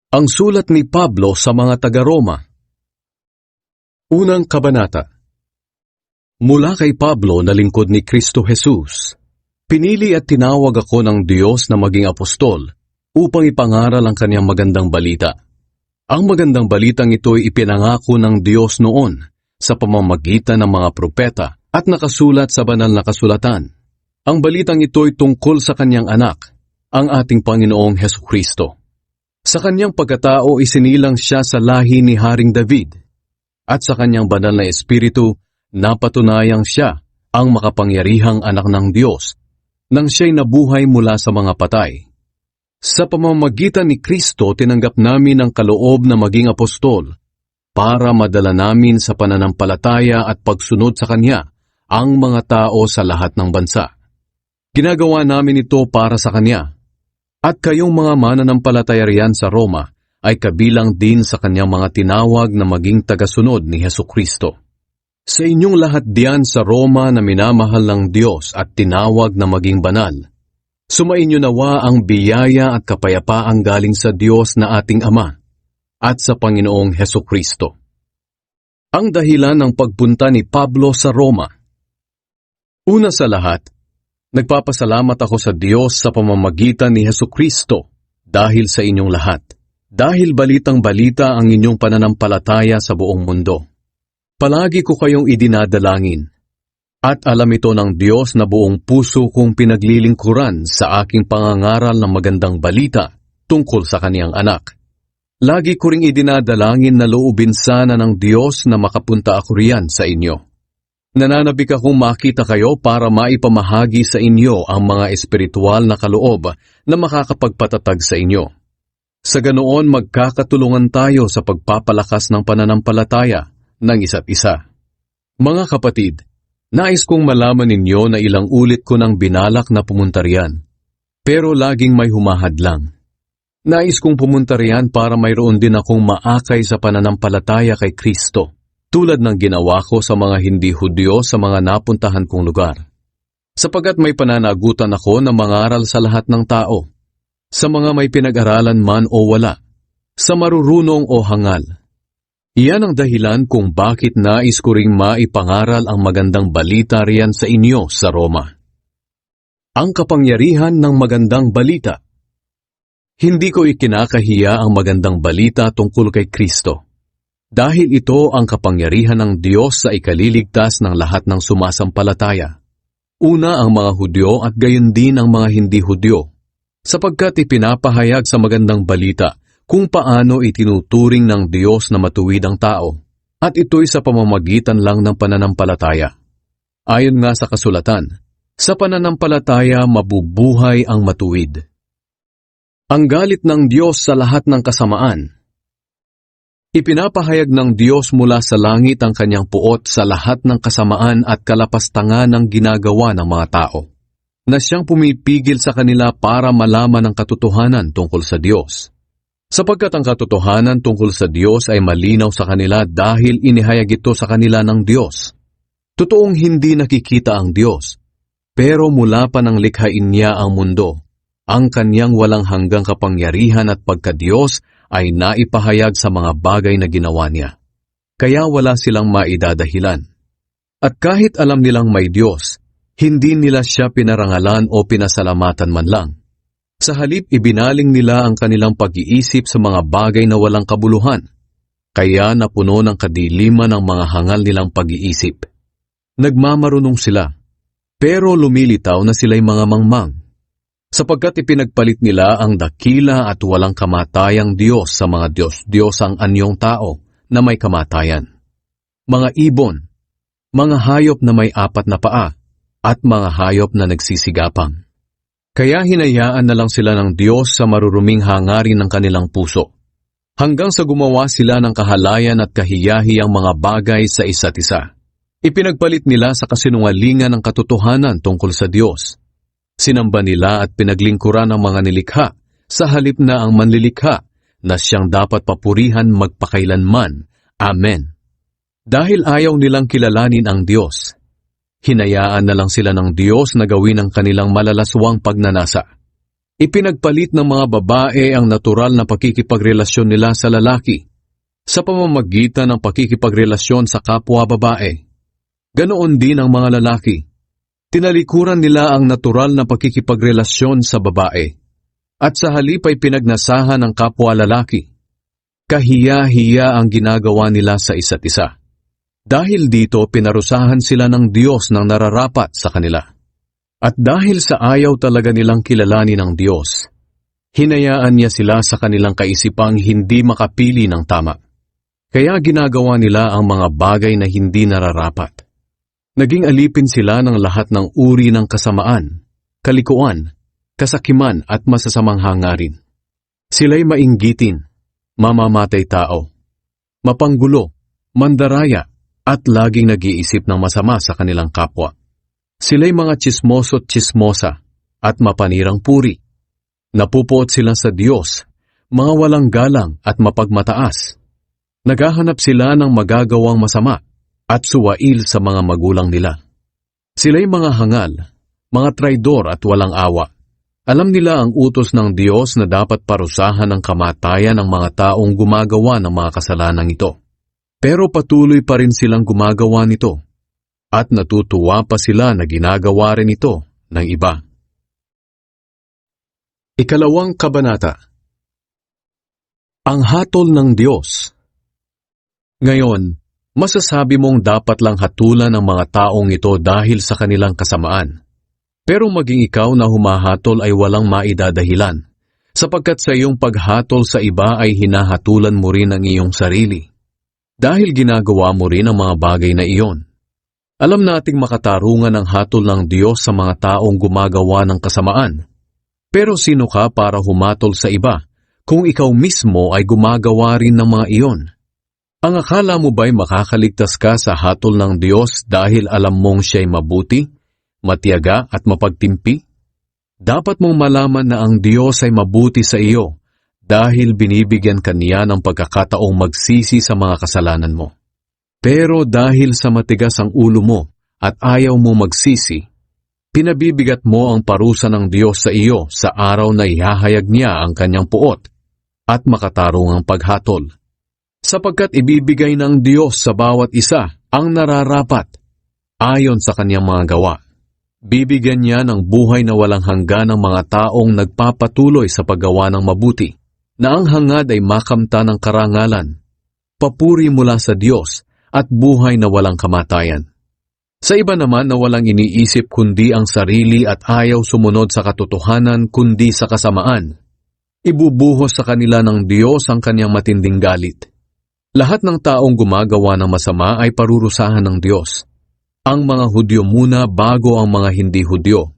Ang sulat ni Pablo sa mga taga-Roma. Unang kabanata. Mula kay Pablo na lingkod ni Kristo Jesus, pinili at tinawag ako ng Diyos na maging apostol upang ipangaral ang kanyang magandang balita. Ang magandang balitang ito ay ipinangako ng Diyos noon sa pamamagitan ng mga propeta at nakasulat sa banal na kasulatan. Ang balitang ito ay tungkol sa kanyang anak, ang ating Panginoong Hesukristo. Sa kanyang pagkatao isinilang siya sa lahi ni Haring David, at sa kanyang banal na espiritu napatunayang siya ang makapangyarihang anak ng Diyos nang siya'y nabuhay mula sa mga patay. Sa pamamagitan ni Kristo tinanggap namin ang kaloob na maging apostol para madala namin sa pananampalataya at pagsunod sa Kanya ang mga tao sa lahat ng bansa. Ginagawa namin ito para sa Kanya. At kayong mga mananampalataya riyan sa Roma ay kabilang din sa kanyang mga tinawag na maging tagasunod ni Hesukristo. Sa inyong lahat diyan sa Roma na minamahal ng Diyos at tinawag na maging banal, sumainyo nawa ang biyaya at kapayapaang galing sa Diyos na ating Ama at sa Panginoong Hesukristo. Ang dahilan ng pagpunta ni Pablo sa Roma. Una sa lahat, nagpapasalamat ako sa Diyos sa pamamagitan ni Hesukristo dahil sa inyong lahat. Dahil balitang-balita ang inyong pananampalataya sa buong mundo. Palagi ko kayong idinadalangin. At alam ito ng Diyos na buong puso kong pinaglilingkuran sa aking pangangaral ng magandang balita tungkol sa kaniyang anak. Lagi ko ring idinadalangin na loobin sana ng Diyos na makapunta ako riyan sa inyo. Nananabik akong makita kayo para maipamahagi sa inyo ang mga espiritual na kaloob na makakapagpatatag sa inyo. Sa ganoon magkakatulungan tayo sa pagpapalakas ng pananampalataya ng isa't isa. Mga kapatid, nais kong malaman ninyo na ilang ulit ko nang binalak na pumunta riyan, pero laging may humahadlang. Nais kong pumunta riyan para mayroon din akong maakay sa pananampalataya kay Kristo, tulad ng ginawa ko sa mga hindi Hudyo sa mga napuntahan kong lugar. Sapagat may pananagutan ako na mangaral sa lahat ng tao, sa mga may pinag-aralan man o wala, sa marurunong o hangal. Iyan ang dahilan kung bakit nais ko ring maipangaral ang magandang balita riyan sa inyo sa Roma. Ang kapangyarihan ng magandang balita. Hindi ko ikinakahiya ang magandang balita tungkol kay Kristo. Dahil ito ang kapangyarihan ng Diyos sa ikaliligtas ng lahat ng sumasampalataya. Una ang mga Hudyo at gayon din ang mga hindi Hudyo, sapagkat ipinapahayag sa magandang balita kung paano itinuturing ng Diyos na matuwid ang tao, at ito'y sa pamamagitan lang ng pananampalataya. Ayon nga sa kasulatan, sa pananampalataya mabubuhay ang matuwid. Ang galit ng Diyos sa lahat ng kasamaan. Ipinapahayag ng Diyos mula sa langit ang kanyang puot sa lahat ng kasamaan at kalapastangan ng ginagawa ng mga tao, na siyang pumipigil sa kanila para malaman ang katotohanan tungkol sa Diyos. Sapagkat ang katotohanan tungkol sa Diyos ay malinaw sa kanila dahil inihayag ito sa kanila ng Diyos. Totoong hindi nakikita ang Diyos, pero mula pa nang likhain niya ang mundo, ang kanyang walang hanggang kapangyarihan at pagka-Diyos ay naipahayag sa mga bagay na ginawa niya. Kaya wala silang maidadahilan. At kahit alam nilang may Diyos, hindi nila siya pinarangalan o pinasalamatan man lang. Sa halip ibinaling nila ang kanilang pag-iisip sa mga bagay na walang kabuluhan, kaya napuno ng kadiliman ang mga hangal nilang pag-iisip. Nagmamarunong sila, pero lumilitaw na sila'y mga mangmang, sapagkat ipinagpalit nila ang dakila at walang kamatayang Diyos sa mga Diyos ang anyong tao na may kamatayan. Mga ibon, mga hayop na may 4 na paa, at mga hayop na nagsisigapang. Kaya hinayaan na lang sila ng Diyos sa maruruming hangarin ng kanilang puso, hanggang sa gumawa sila ng kahalayan at kahiyahiyang mga bagay sa isa't isa. Ipinagpalit nila sa kasinungalingan ng katotohanan tungkol sa Diyos. Sinamba nila at pinaglingkuran ang mga nilikha sa halip na ang manlilikha na siyang dapat papurihan magpakailanman. Amen. Dahil ayaw nilang kilalanin ang Diyos, hinayaan na lang sila ng Diyos na gawin ang kanilang malalaswang pagnanasa. Ipinagpalit ng mga babae ang natural na pakikipagrelasyon nila sa lalaki sa pamamagitan ng pakikipagrelasyon sa kapwa babae. Ganoon din ang mga lalaki. Tinalikuran nila ang natural na pakikipagrelasyon sa babae at sa halip ay pinagnasahan ng kapwa lalaki. Kahiya-hiya ang ginagawa nila sa isa't isa. Dahil dito pinarusahan sila ng Diyos ng nararapat sa kanila. At dahil sa ayaw talaga nilang kilalanin ng Diyos, hinayaan niya sila sa kanilang kaisipang hindi makapili ng tama. Kaya ginagawa nila ang mga bagay na hindi nararapat. Naging alipin sila ng lahat ng uri ng kasamaan, kalikuan, kasakiman at masasamang hangarin. Sila'y mainggitin, mamamatay tao, mapanggulo, mandaraya, at laging nag-iisip ng masama sa kanilang kapwa. Sila'y mga tsismoso't tsismosa at mapanirang puri. Napupuot sila sa Diyos, mga walang galang at mapagmataas. Naghahanap sila ng magagawang masama at suwail sa mga magulang nila. Sila'y mga hangal, mga traidor at walang awa. Alam nila ang utos ng Diyos na dapat parusahan ng kamatayan ng mga taong gumagawa ng mga kasalanang ito. Pero patuloy pa rin silang gumagawa nito at natutuwa pa sila na ginagawa rin ito ng iba. Ikalawang kabanata. Ang hatol ng Diyos. Ngayon, masasabi mong dapat lang hatulan ang mga taong ito dahil sa kanilang kasamaan. Pero maging ikaw na humahatol ay walang maidadahilan, sapagkat sa iyong paghatol sa iba ay hinahatulan mo rin ang iyong sarili. Dahil ginagawa mo rin ang mga bagay na iyon. Alam nating makatarungan ang hatol ng Diyos sa mga taong gumagawa ng kasamaan. Pero sino ka para humatol sa iba kung ikaw mismo ay gumagawa rin ng mga iyon? Ang akala mo ba'y makakaligtas ka sa hatol ng Diyos dahil alam mong siya'y mabuti, matiyaga at mapagtimpi? Dapat mong malaman na ang Diyos ay mabuti sa iyo dahil binibigyan ka niya ng pagkakataong magsisi sa mga kasalanan mo. Pero dahil sa matigas ang ulo mo at ayaw mo magsisi, pinabibigat mo ang parusa ng Diyos sa iyo sa araw na ihahayag niya ang kanyang puot at makatarungang paghatol. Sapagkat ibibigay ng Diyos sa bawat isa ang nararapat ayon sa kanyang mga gawa. Bibigyan niya ng buhay na walang hanggan ang mga taong nagpapatuloy sa paggawa ng mabuti, na ang hangad ay makamta ng karangalan, papuri mula sa Diyos at buhay na walang kamatayan. Sa iba naman na walang iniisip kundi ang sarili at ayaw sumunod sa katotohanan kundi sa kasamaan, ibubuhos sa kanila ng Diyos ang kanyang matinding galit. Lahat ng taong gumagawa ng masama ay parurusahan ng Diyos. Ang mga Hudyo muna bago ang mga hindi Hudyo.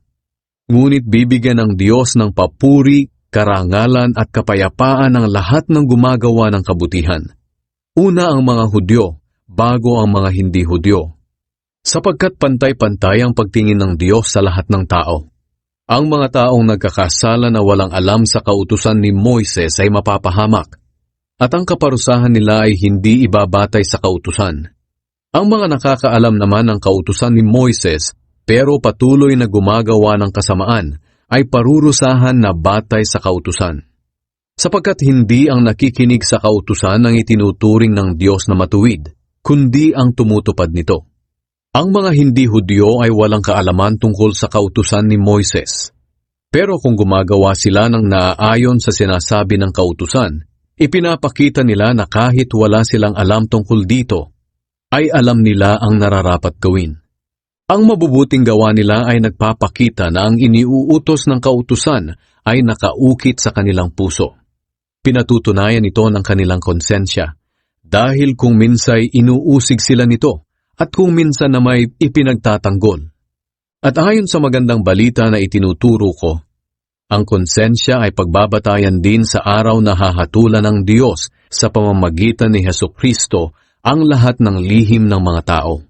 Ngunit bibigyan ng Diyos ng papuri, karangalan at kapayapaan ang lahat ng gumagawa ng kabutihan. Una ang mga Hudyo, bago ang mga hindi Hudyo. Sapagkat pantay-pantay ang pagtingin ng Diyos sa lahat ng tao. Ang mga taong nagkakasala na walang alam sa kautusan ni Moises ay mapapahamak, at ang kaparusahan nila ay hindi ibabatay sa kautusan. Ang mga nakakaalam naman ng kautusan ni Moises pero patuloy na gumagawa ng kasamaan ay parurusahan na batay sa kautusan. Sapagkat hindi ang nakikinig sa kautusan ang itinuturing ng Diyos na matuwid, kundi ang tumutupad nito. Ang mga hindi Hudyo ay walang kaalaman tungkol sa kautusan ni Moises. Pero kung gumagawa sila ng naaayon sa sinasabi ng kautusan, ipinapakita nila na kahit wala silang alam tungkol dito, ay alam nila ang nararapat gawin. Ang mabubuting gawa nila ay nagpapakita na ang iniuutos ng kautusan ay nakaukit sa kanilang puso. Pinatutunayan ito ng kanilang konsensya, dahil kung minsay inuusig sila nito, at kung minsan na may ipinagtatanggol. At ayon sa magandang balita na itinuturo ko, ang konsensya ay pagbabatayan din sa araw na hahatulan ng Diyos sa pamamagitan ni Hesukristo ang lahat ng lihim ng mga tao.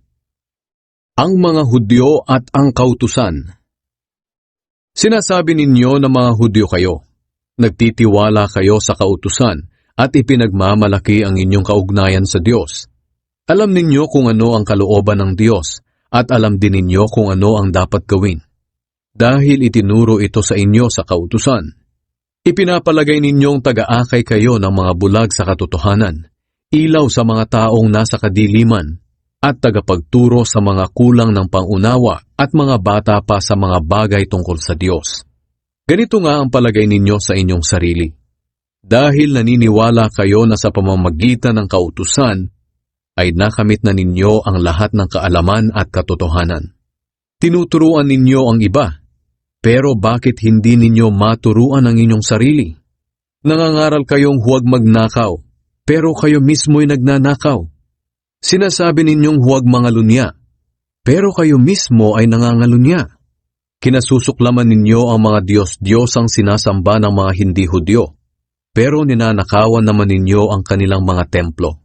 Ang mga Hudyo at ang kautusan. Sinasabi ninyo na mga Hudyo kayo, nagtitiwala kayo sa kautusan at ipinagmamalaki ang inyong kaugnayan sa Diyos. Alam ninyo kung ano ang kalooban ng Diyos at alam din ninyo kung ano ang dapat gawin. dahil itinuro ito sa inyo sa kautusan. Ipinapalagay ninyong taga-akay kayo ng mga bulag sa katotohanan, ilaw sa mga taong nasa kadiliman, at tagapagturo sa mga kulang ng pangunawa at mga bata pa sa mga bagay tungkol sa Diyos. Ganito nga ang palagay ninyo sa inyong sarili. Dahil naniniwala kayo na sa pamamagitan ng kautusan, ay nakamit na ninyo ang lahat ng kaalaman at katotohanan. Tinuturuan ninyo ang iba, pero bakit hindi ninyo maturuan ang inyong sarili? Nangangaral kayong huwag magnakaw, pero kayo mismo'y nagnanakaw. Sinasabi ninyong huwag mangalunya, pero kayo mismo ay nangangalunya. Kinasusuklaman ninyo ang mga Diyos-Diyosang sinasamba ng mga hindi Hudyo, pero ninanakawan naman ninyo ang kanilang mga templo.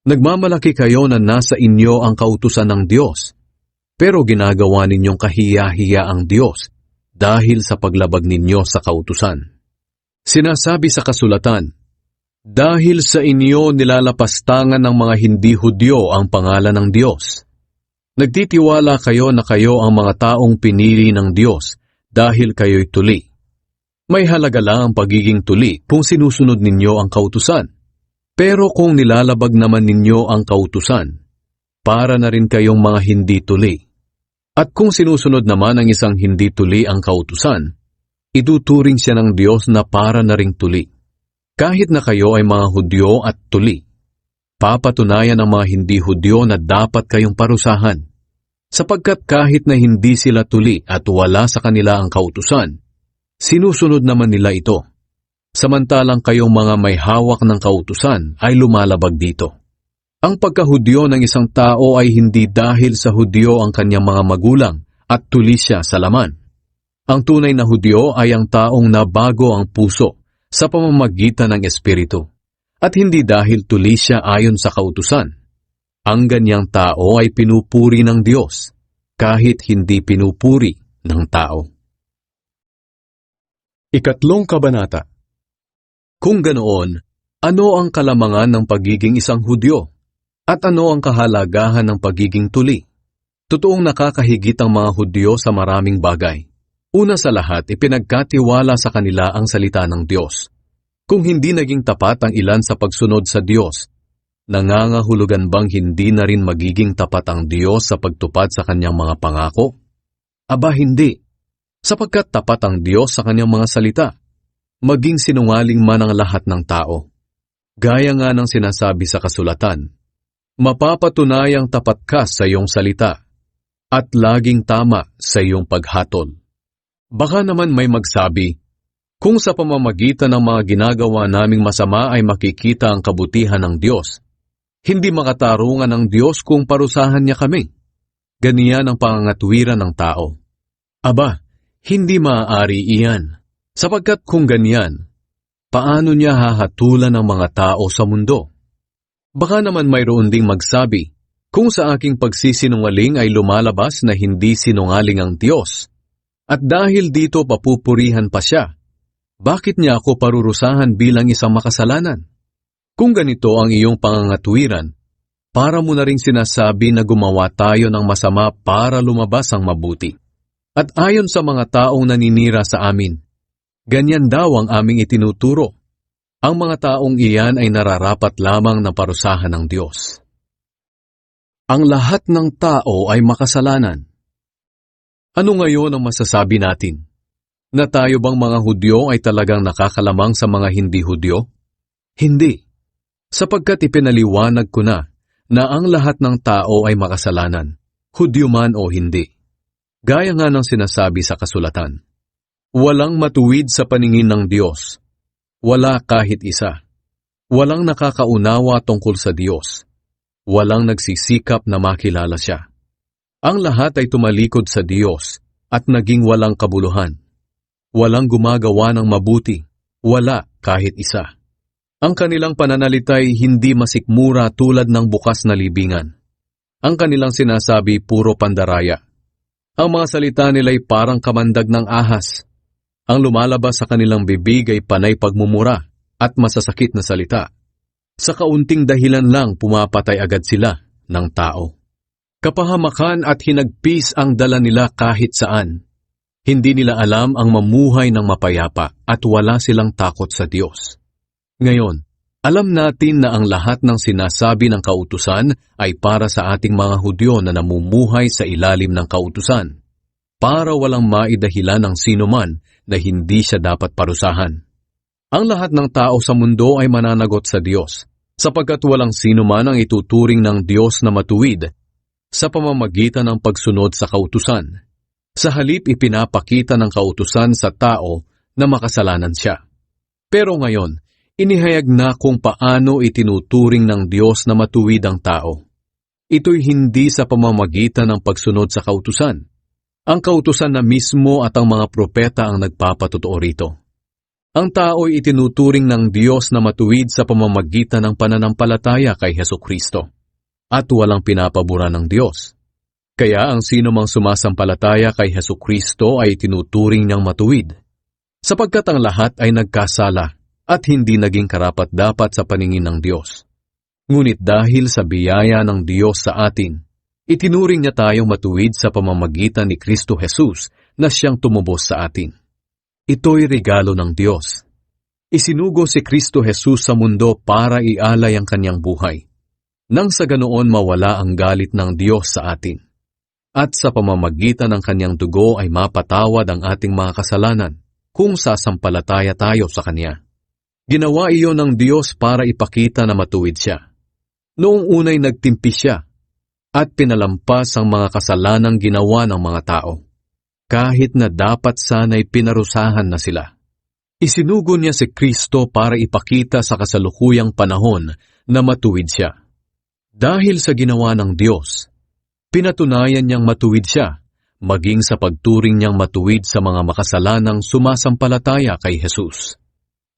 Nagmamalaki kayo na nasa inyo ang kautusan ng Diyos, pero ginagawa ninyong kahiya-hiya ang Diyos dahil sa paglabag ninyo sa kautusan. Sinasabi sa kasulatan, dahil sa inyo nilalapastangan ng mga hindi Hudyo ang pangalan ng Diyos. Nagtitiwala kayo na kayo ang mga taong pinili ng Diyos dahil kayo'y tuli. May halaga lang ang pagiging tuli kung sinusunod ninyo ang kautusan. Pero kung nilalabag naman ninyo ang kautusan, para na rin kayong mga hindi tuli. At kung sinusunod naman ng isang hindi tuli ang kautusan, ituturing siya ng Diyos na para na ring tuli. Kahit na kayo ay mga Hudyo at tuli, papatunayan ng mga hindi Hudyo na dapat kayong parusahan, sapagkat kahit na hindi sila tuli at wala sa kanila ang kautusan, sinusunod naman nila ito. Samantalang kayong mga may hawak ng kautusan ay lumalabag dito. Ang pagka-Hudyo ng isang tao ay hindi dahil sa Hudyo ang kanyang mga magulang at tuli siya sa laman. Ang tunay na Hudyo ay ang taong nabago ang puso sa pamamagitan ng Espiritu, at hindi dahil tuli siya ayon sa kautusan. Ang ganyang tao ay pinupuri ng Diyos, kahit hindi pinupuri ng tao. Ikatlong kabanata. Kung ganoon, ano ang kalamangan ng pagiging isang Hudyo? At ano ang kahalagahan ng pagiging tuli? Totoong nakakahigit ang mga Hudyo sa maraming bagay. Una sa lahat, ipinagkatiwala sa kanila ang salita ng Diyos. Kung hindi naging tapat ang ilan sa pagsunod sa Diyos, nangangahulugan bang hindi na rin magiging tapat ang Diyos sa pagtupad sa kanyang mga pangako? Aba hindi, sapagkat tapat ang Diyos sa kanyang mga salita, maging sinungaling man ang lahat ng tao. Gaya nga ng sinasabi sa kasulatan, mapapatunayang tapat ka sa iyong salita, at laging tama sa iyong paghatol. Baka naman may magsabi, kung sa pamamagitan ng mga ginagawa naming masama ay makikita ang kabutihan ng Diyos, hindi makatarungan ng Diyos kung parusahan niya kami. Ganiyan ang pangangatwiran ng tao. Aba, hindi maaari iyan. Sapagkat kung ganyan, paano niya hahatulan ang mga tao sa mundo? Baka naman mayroon ding magsabi, kung sa aking pagsisinungaling ay lumalabas na hindi sinungaling ang Diyos, at dahil dito papupurihan pa siya, bakit niya ako parurusahan bilang isang makasalanan? Kung ganito ang iyong pangangatwiran, para mo na rin sinasabi na gumawa tayo ng masama para lumabas ang mabuti. At ayon sa mga taong naninira sa amin, ganyan daw ang aming itinuturo. Ang mga taong iyan ay nararapat lamang na parusahan ng Diyos. Ang lahat ng tao ay makasalanan. Ano ngayon ang masasabi natin? Na tayo bang mga Hudyo ay talagang nakakalamang sa mga hindi Hudyo? Hindi, sapagkat ipinaliwanag ko na ang lahat ng tao ay makasalanan, Hudyo man o hindi. Gaya nga ng sinasabi sa kasulatan, walang matuwid sa paningin ng Diyos. Wala kahit isa. Walang nakakaunawa tungkol sa Diyos. Walang nagsisikap na makilala siya. Ang lahat ay tumalikod sa Diyos at naging walang kabuluhan. Walang gumagawa ng mabuti. Wala kahit isa. Ang kanilang pananalita'y hindi masikmura tulad ng bukas na libingan. Ang kanilang sinasabi puro pandaraya. Ang mga salita nila'y parang kamandag ng ahas. Ang lumalabas sa kanilang bibig ay panay pagmumura at masasakit na salita. Sa kaunting dahilan lang pumapatay agad sila ng tao. Kapahamakan at hinagpis ang dala nila kahit saan. Hindi nila alam ang mamuhay ng mapayapa at wala silang takot sa Diyos. Ngayon, alam natin na ang lahat ng sinasabi ng kautusan ay para sa ating mga Hudyo na namumuhay sa ilalim ng kautusan, para walang maidahilan ng sinuman na hindi siya dapat parusahan. Ang lahat ng tao sa mundo ay mananagot sa Diyos, sapagkat walang sinuman ang ituturing ng Diyos na matuwid sa pamamagitan ng pagsunod sa kautusan. Sa halip ipinapakita ng kautusan sa tao na makasalanan siya. Pero ngayon, inihayag na kung paano itinuturing ng Diyos na matuwid ang tao. Ito'y hindi sa pamamagitan ng pagsunod sa kautusan. Ang kautusan na mismo at ang mga propeta ang nagpapatotoo rito. Ang tao'y itinuturing ng Diyos na matuwid sa pamamagitan ng pananampalataya kay Hesukristo. At walang pinapabura ng Diyos. Kaya ang sino mang sumasampalataya kay Hesukristo ay tinuturing niyang matuwid, sapagkat ang lahat ay nagkasala at hindi naging karapat-dapat sa paningin ng Diyos. Ngunit dahil sa biyaya ng Diyos sa atin, itinuring niya tayong matuwid sa pamamagitan ni Kristo Jesus na siyang tumubos sa atin. Ito'y regalo ng Diyos. Isinugo si Kristo Jesus sa mundo para ialay ang kanyang buhay, nang sa ganoon mawala ang galit ng Diyos sa atin. At sa pamamagitan ng kanyang dugo ay mapatawad ang ating mga kasalanan kung sasampalataya tayo sa kanya. Ginawa iyon ng Diyos para ipakita na matuwid siya. Noong unay nagtimpi siya at pinalampas ang mga kasalanang ginawa ng mga tao, kahit na dapat sana'y pinarusahan na sila. Isinugo niya si Kristo para ipakita sa kasalukuyang panahon na matuwid siya. Dahil sa ginawa ng Diyos, pinatunayan niyang matuwid siya, maging sa pagturing niyang matuwid sa mga makasalanang sumasampalataya kay Jesus.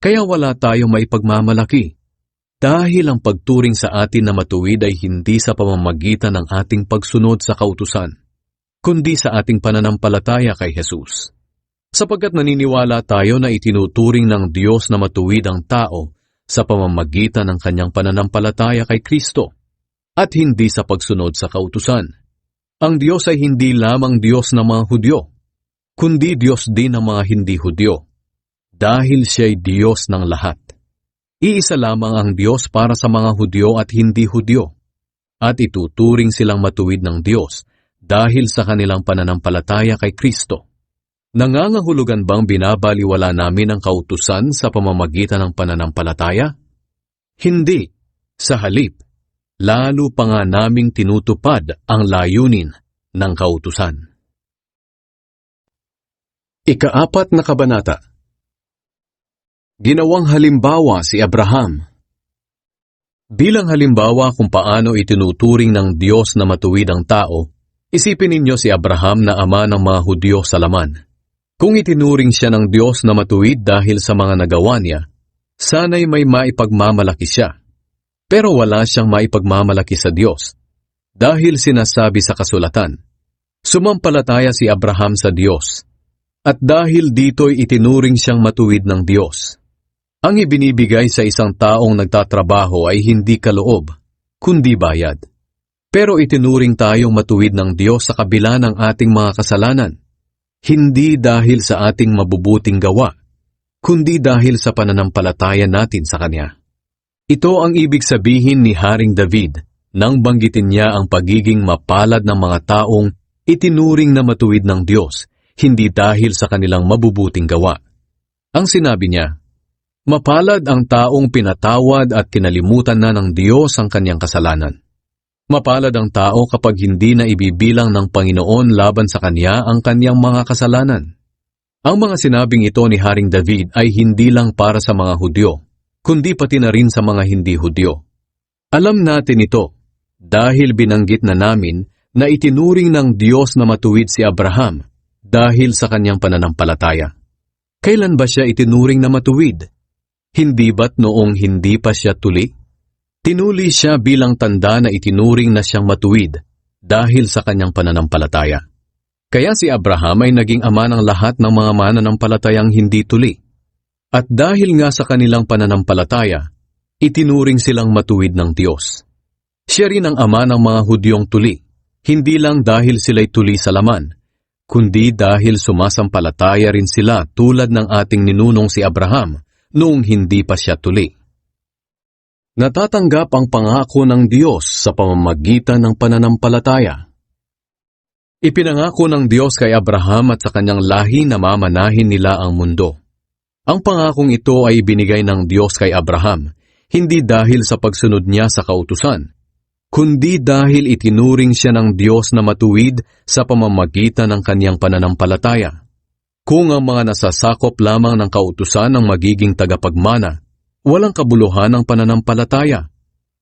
Kaya wala tayong maipagmamalaki, dahil ang pagturing sa atin na matuwid ay hindi sa pamamagitan ng ating pagsunod sa kautusan, kundi sa ating pananampalataya kay Jesus. Sapagkat naniniwala tayo na itinuturing ng Diyos na matuwid ang tao sa pamamagitan ng kanyang pananampalataya kay Kristo, at hindi sa pagsunod sa kautusan. Ang Diyos ay hindi lamang Diyos ng mga Hudyo, kundi Diyos din ng mga hindi Hudyo, dahil siya'y Diyos ng lahat. Iisa lamang ang Diyos para sa mga Hudyo at hindi Hudyo, at ituturing silang matuwid ng Diyos dahil sa kanilang pananampalataya kay Kristo. Nangangahulugan bang binabaliwala namin ang kautusan sa pamamagitan ng pananampalataya? Hindi. Sa halip, lalo pa nga naming tinutupad ang layunin ng kautusan. Ika-4 na kabanata. Ginawang halimbawa si Abraham. Bilang halimbawa kung paano itinuturing ng Diyos na matuwid ang tao, isipin ninyo si Abraham na ama ng mga Hudyo sa laman. Kung itinuring siya ng Diyos na matuwid dahil sa mga nagawa niya, sana'y may maipagmamalaki siya. Pero wala siyang maipagmamalaki sa Diyos, dahil sinasabi sa kasulatan, sumampalataya si Abraham sa Diyos, at dahil dito'y itinuring siyang matuwid ng Diyos. Ang ibinibigay sa isang taong nagtatrabaho ay hindi kaloob, kundi bayad. Pero itinuring tayong matuwid ng Diyos sa kabila ng ating mga kasalanan, hindi dahil sa ating mabubuting gawa, kundi dahil sa pananampalataya natin sa Kanya. Ito ang ibig sabihin ni Haring David nang banggitin niya ang pagiging mapalad ng mga taong itinuring na matuwid ng Diyos, hindi dahil sa kanilang mabubuting gawa. Ang sinabi niya, mapalad ang taong pinatawad at kinalimutan na ng Diyos ang kanyang kasalanan. Mapalad ang tao kapag hindi na ibibilang ng Panginoon laban sa kanya ang kanyang mga kasalanan. Ang mga sinabing ito ni Haring David ay hindi lang para sa mga Hudyo, kundi pati na rin sa mga hindi Hudyo. Alam natin ito dahil binanggit na namin na itinuring ng Diyos na matuwid si Abraham dahil sa kanyang pananampalataya. Kailan ba siya itinuring na matuwid? Hindi ba't noong hindi pa siya tuli? Tinuli siya bilang tanda na itinuring na siyang matuwid dahil sa kanyang pananampalataya. Kaya si Abraham ay naging ama ng lahat ng mga mananampalatayang hindi tuli. At dahil nga sa kanilang pananampalataya, itinuring silang matuwid ng Diyos. Siya rin ang ama ng mga Hudyong tuli, hindi lang dahil sila'y tuli sa laman, kundi dahil sumasampalataya rin sila tulad ng ating ninunong si Abraham noong hindi pa siya tuli. Natatanggap ang pangako ng Diyos sa pamamagitan ng pananampalataya. Ipinangako ng Diyos kay Abraham at sa kanyang lahi na mamanahin nila ang mundo. Ang pangakong ito ay ibinigay ng Diyos kay Abraham, hindi dahil sa pagsunod niya sa kautusan, kundi dahil itinuring siya ng Diyos na matuwid sa pamamagitan ng kanyang pananampalataya. Kung ang mga nasasakop lamang ng kautusan ang magiging tagapagmana, walang kabuluhan ang pananampalataya,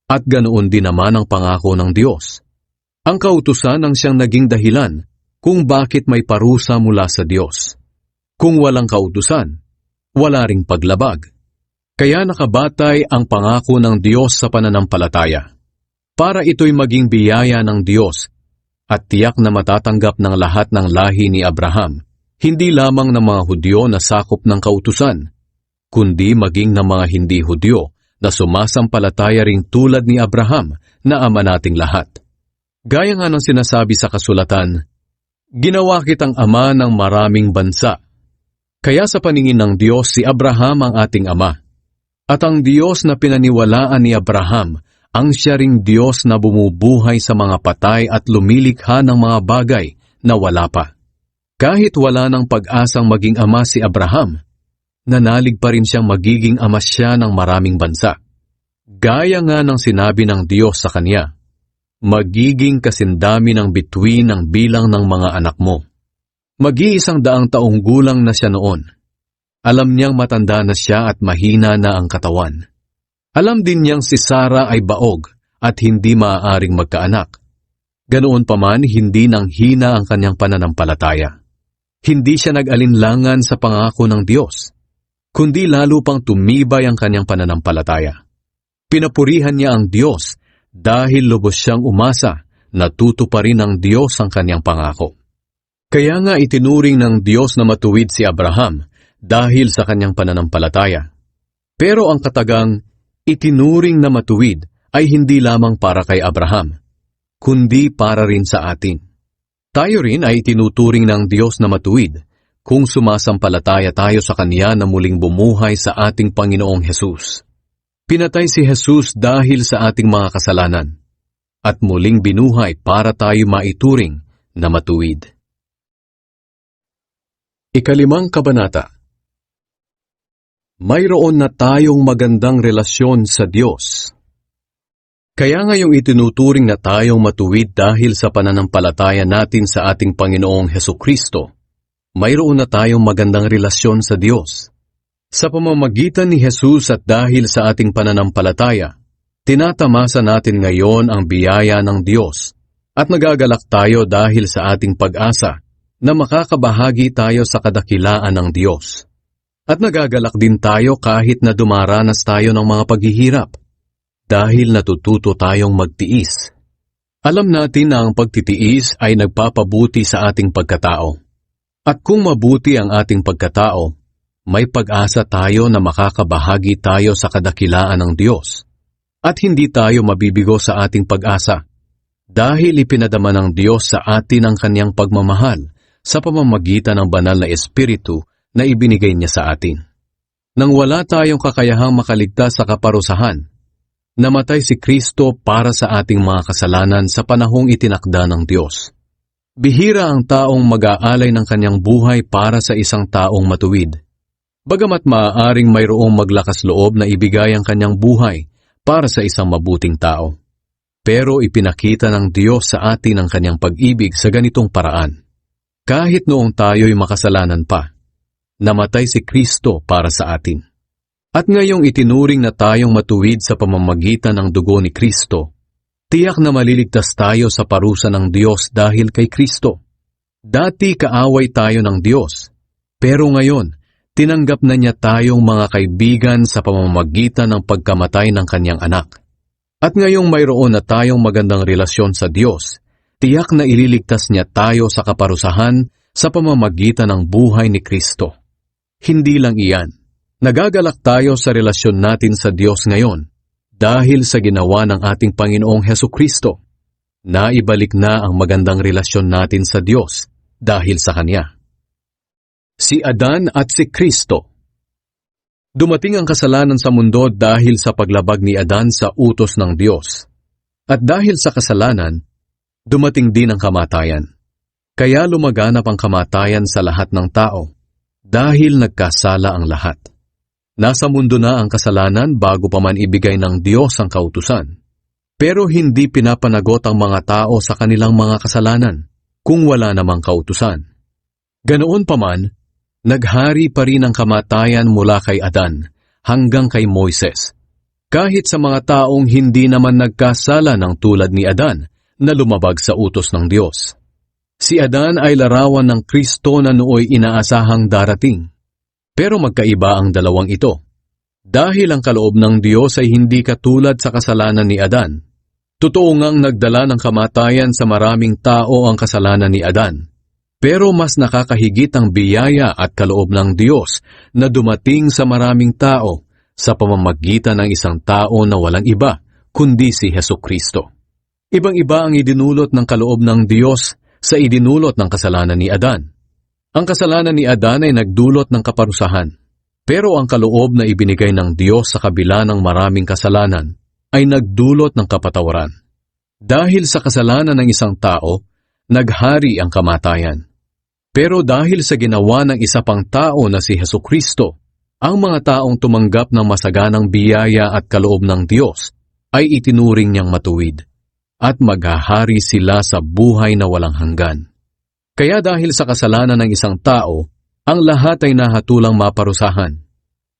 at ganoon din naman ang pangako ng Diyos. Ang kautusan ang siyang naging dahilan kung bakit may parusa mula sa Diyos. Kung walang kautusan, wala ring paglabag. Kaya nakabatay ang pangako ng Diyos sa pananampalataya, para ito'y maging biyaya ng Diyos at tiyak na matatanggap ng lahat ng lahi ni Abraham, hindi lamang ng mga Hudyo na sakop ng kautusan, kundi maging ng mga hindi Hudyo na sumasampalataya ring tulad ni Abraham na ama nating lahat. Gaya nga ng sinasabi sa kasulatan, "Ginawa kitang ama ng maraming bansa." Kaya sa paningin ng Diyos, si Abraham ang ating ama. At ang Diyos na pinaniwalaan ni Abraham, ang siya ring Diyos na bumubuhay sa mga patay at lumilikha ng mga bagay na wala pa. Kahit wala ng pag-asang maging ama si Abraham, nanalig pa rin siyang magiging ama siya ng maraming bansa. Gaya nga ng sinabi ng Diyos sa kanya, "Magiging kasindami ng bituin ng bilang ng mga anak mo." Mag-100 taong gulang na siya noon. Alam niyang matanda na siya at mahina na ang katawan. Alam din niyang si Sarah ay baog at hindi maaaring magkaanak. Ganoon pa man, hindi nang hina ang kanyang pananampalataya. Hindi siya nag-alinlangan sa pangako ng Diyos, kundi lalo pang tumibay ang kanyang pananampalataya. Pinapurihan niya ang Diyos dahil lubos siyang umasa na tutuparin ng Diyos ang kanyang pangako. Kaya nga itinuring ng Diyos na matuwid si Abraham dahil sa kanyang pananampalataya. Pero ang katagang itinuring na matuwid ay hindi lamang para kay Abraham, kundi para rin sa atin. Tayo rin ay itinuturing ng Diyos na matuwid kung sumasampalataya tayo sa Kanya na muling bumuhay sa ating Panginoong Hesus. Pinatay si Hesus dahil sa ating mga kasalanan, at muling binuhay para tayo maituring na matuwid. 5 Kabanata. Mayroon na tayong magandang relasyon sa Diyos. Kaya ngayong itinuturing na tayong matuwid dahil sa pananampalataya natin sa ating Panginoong Hesukristo, mayroon na tayong magandang relasyon sa Diyos. Sa pamamagitan ni Jesus at dahil sa ating pananampalataya, tinatamasa natin ngayon ang biyaya ng Diyos at nagagalak tayo dahil sa ating pag-asa na makakabahagi tayo sa kadakilaan ng Diyos. At nagagalak din tayo kahit na dumaranas tayo ng mga paghihirap, dahil natututo tayong magtiis. Alam natin na ang pagtitiis ay nagpapabuti sa ating pagkatao. At kung mabuti ang ating pagkatao, may pag-asa tayo na makakabahagi tayo sa kadakilaan ng Diyos. At hindi tayo mabibigo sa ating pag-asa, dahil ipinadama ng Diyos sa atin ang kanyang pagmamahal sa pamamagitan ng banal na Espiritu na ibinigay niya sa atin. Nang wala tayong kakayahang makaligtas sa kaparusahan, namatay si Kristo para sa ating mga kasalanan sa panahong itinakda ng Diyos. Bihira ang taong mag-aalay ng kanyang buhay para sa isang taong matuwid. Bagamat maaaring mayroong maglakas loob na ibigay ang kanyang buhay para sa isang mabuting tao. Pero ipinakita ng Diyos sa atin ang kanyang pag-ibig sa ganitong paraan. Kahit noong tayo'y makasalanan pa, namatay si Kristo para sa atin. At ngayong itinuring na tayong matuwid sa pamamagitan ng dugo ni Kristo, tiyak na maliligtas tayo sa parusa ng Diyos dahil kay Kristo. Dati kaaway tayo ng Diyos, pero ngayon, tinanggap na niya tayong mga kaibigan sa pamamagitan ng pagkamatay ng kanyang anak. At ngayong mayroon na tayong magandang relasyon sa Diyos, tiyak na ililigtas niya tayo sa kaparusahan sa pamamagitan ng buhay ni Kristo. Hindi lang iyan, nagagalak tayo sa relasyon natin sa Diyos ngayon dahil sa ginawa ng ating Panginoong Hesukristo. Naibalik na ang magandang relasyon natin sa Diyos dahil sa kanya. Si Adan at si Kristo. Dumating ang kasalanan sa mundo dahil sa paglabag ni Adan sa utos ng Diyos. At dahil sa kasalanan, dumating din ang kamatayan. Kaya lumaganap ang kamatayan sa lahat ng tao dahil nagkasala ang lahat. Nasa mundo na ang kasalanan bago pa man ibigay ng Diyos ang kautusan. Pero hindi pinapanagot ang mga tao sa kanilang mga kasalanan kung wala namang kautusan. Ganoon pa man, naghari pa rin ang kamatayan mula kay Adan hanggang kay Moises, kahit sa mga taong hindi naman nagkasala ng tulad ni Adan na lumabag sa utos ng Diyos. Si Adan ay larawan ng Kristo na nooy inaasahang darating. Pero magkaiba ang dalawang ito. Dahil ang kaloob ng Diyos ay hindi katulad sa kasalanan ni Adan. Totoo ngang nagdala ng kamatayan sa maraming tao ang kasalanan ni Adan. Pero mas nakakahigit ang biyaya at kaloob ng Diyos na dumating sa maraming tao sa pamamagitan ng isang tao na walang iba kundi si Hesukristo. Ibang-iba ang idinulot ng kaloob ng Diyos sa idinulot ng kasalanan ni Adan. Ang kasalanan ni Adan ay nagdulot ng kaparusahan, pero ang kaloob na ibinigay ng Diyos sa kabila ng maraming kasalanan ay nagdulot ng kapatawaran. Dahil sa kasalanan ng isang tao, naghari ang kamatayan. Pero dahil sa ginawa ng isa pang tao na si Hesukristo, ang mga taong tumanggap ng masaganang biyaya at kaloob ng Diyos ay itinuring niyang matuwid, at maghahari sila sa buhay na walang hanggan. Kaya dahil sa kasalanan ng isang tao, ang lahat ay nahatulang maparusahan.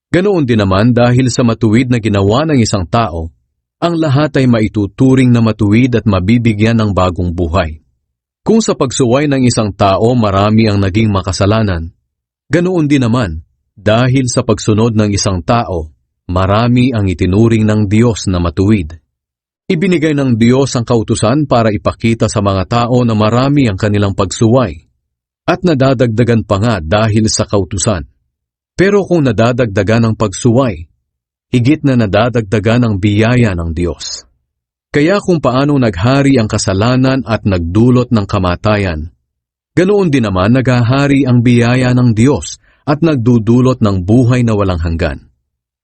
Ganoon din naman dahil sa matuwid na ginawa ng isang tao, ang lahat ay maituturing na matuwid at mabibigyan ng bagong buhay. Kung sa pagsuway ng isang tao marami ang naging makasalanan, ganoon din naman dahil sa pagsunod ng isang tao, marami ang itinuring ng Diyos na matuwid. Ibinigay ng Diyos ang kautusan para ipakita sa mga tao na marami ang kanilang pagsuway at nadadagdagan pa nga dahil sa kautusan. Pero kung nadadagdagan ang pagsuway, higit na nadadagdagan ang biyaya ng Diyos. Kaya kung paano naghari ang kasalanan at nagdulot ng kamatayan, ganoon din naman naghahari ang biyaya ng Diyos at nagdudulot ng buhay na walang hanggan.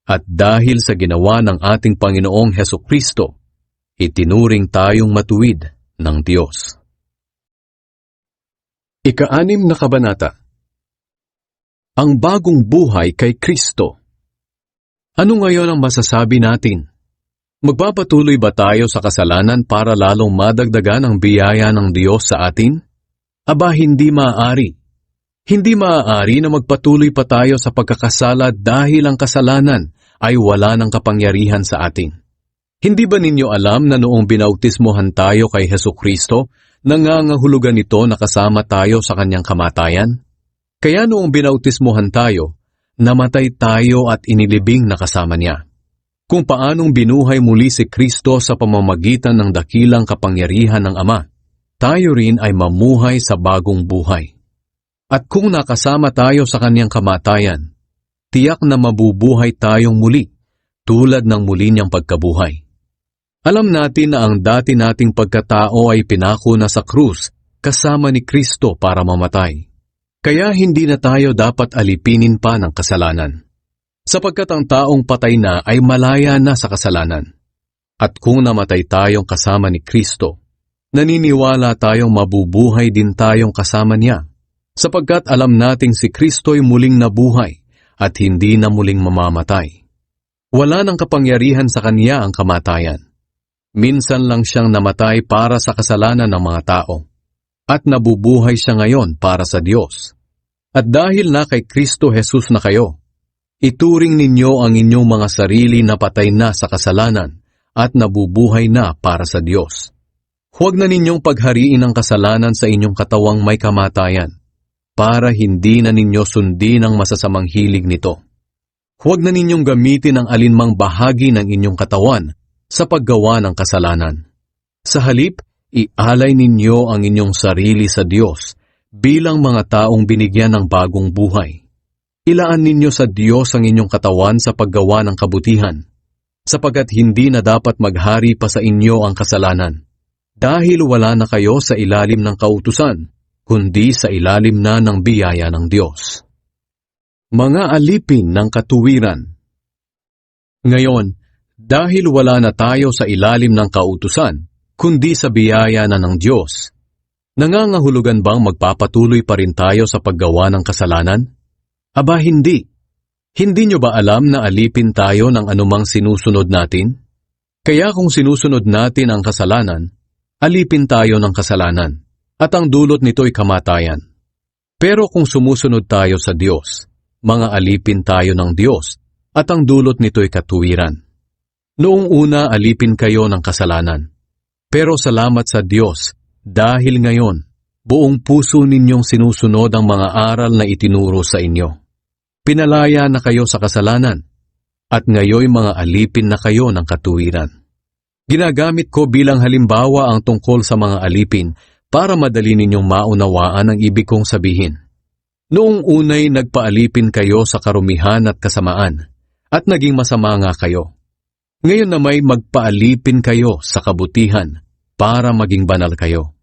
At dahil sa ginawa ng ating Panginoong Hesukristo, itinuring tayong matuwid ng Diyos. Ika-6 na kabanata. Ang bagong buhay kay Kristo. Ano ngayon ang masasabi natin? Magpapatuloy ba tayo sa kasalanan para lalong madagdagan ang biyaya ng Diyos sa atin? Aba, hindi maaari. Hindi maaari na magpatuloy pa tayo sa pagkakasala dahil ang kasalanan ay wala ng kapangyarihan sa atin. Hindi ba ninyo alam na noong binautismohan tayo kay Hesukristo, nangangahulugan ito na kasama tayo sa kanyang kamatayan? Kaya noong binautismohan tayo, namatay tayo at inilibing na kasama niya. Kung paanong binuhay muli si Kristo sa pamamagitan ng dakilang kapangyarihan ng Ama, tayo rin ay mamuhay sa bagong buhay. At kung nakasama tayo sa kanyang kamatayan, tiyak na mabubuhay tayong muli, tulad ng muli niyang pagkabuhay. Alam natin na ang dati nating pagkatao ay pinako na sa krus kasama ni Kristo para mamatay. Kaya hindi na tayo dapat alipinin pa ng kasalanan. Sapagkat ang taong patay na ay malaya na sa kasalanan. At kung namatay tayong kasama ni Kristo, naniniwala tayong mabubuhay din tayong kasama niya, sapagkat alam nating si Kristo'y muling nabuhay at hindi na muling mamamatay. Wala nang kapangyarihan sa kanya ang kamatayan. Minsan lang siyang namatay para sa kasalanan ng mga tao, at nabubuhay siya ngayon para sa Diyos. At dahil na kay Kristo Jesus na kayo, ituring ninyo ang inyong mga sarili na patay na sa kasalanan at nabubuhay na para sa Diyos. Huwag na ninyong paghariin ang kasalanan sa inyong katawang may kamatayan, para hindi na ninyo sundin ang masasamang hilig nito. Huwag na ninyong gamitin ang alinmang bahagi ng inyong katawan sa paggawa ng kasalanan. Sa halip, ialay ninyo ang inyong sarili sa Diyos bilang mga taong binigyan ng bagong buhay. Ilaan ninyo sa Diyos ang inyong katawan sa paggawa ng kabutihan, sapagkat hindi na dapat maghari pa sa inyo ang kasalanan, dahil wala na kayo sa ilalim ng kautusan, kundi sa ilalim na ng biyaya ng Diyos. Mga alipin ng katuwiran. Ngayon, dahil wala na tayo sa ilalim ng kautusan, kundi sa biyaya na ng Diyos, nangangahulugan bang magpapatuloy pa rin tayo sa paggawa ng kasalanan? Aba hindi. Hindi nyo ba alam na alipin tayo ng anumang sinusunod natin? Kaya kung sinusunod natin ang kasalanan, alipin tayo ng kasalanan, at ang dulot nito'y kamatayan. Pero kung sumusunod tayo sa Diyos, mga alipin tayo ng Diyos, at ang dulot nito'y katuwiran. Noong una alipin kayo ng kasalanan. Pero salamat sa Diyos, dahil ngayon, buong puso ninyong sinusunod ang mga aral na itinuro sa inyo. Pinalaya na kayo sa kasalanan, at ngayoy mga alipin na kayo ng katuwiran. Ginagamit ko bilang halimbawa ang tungkol sa mga alipin para madali ninyong maunawaan ang ibig kong sabihin. Noong unay nagpaalipin kayo sa karumihan at kasamaan, at naging masama nga kayo. Ngayon na may magpaalipin kayo sa kabutihan para maging banal kayo.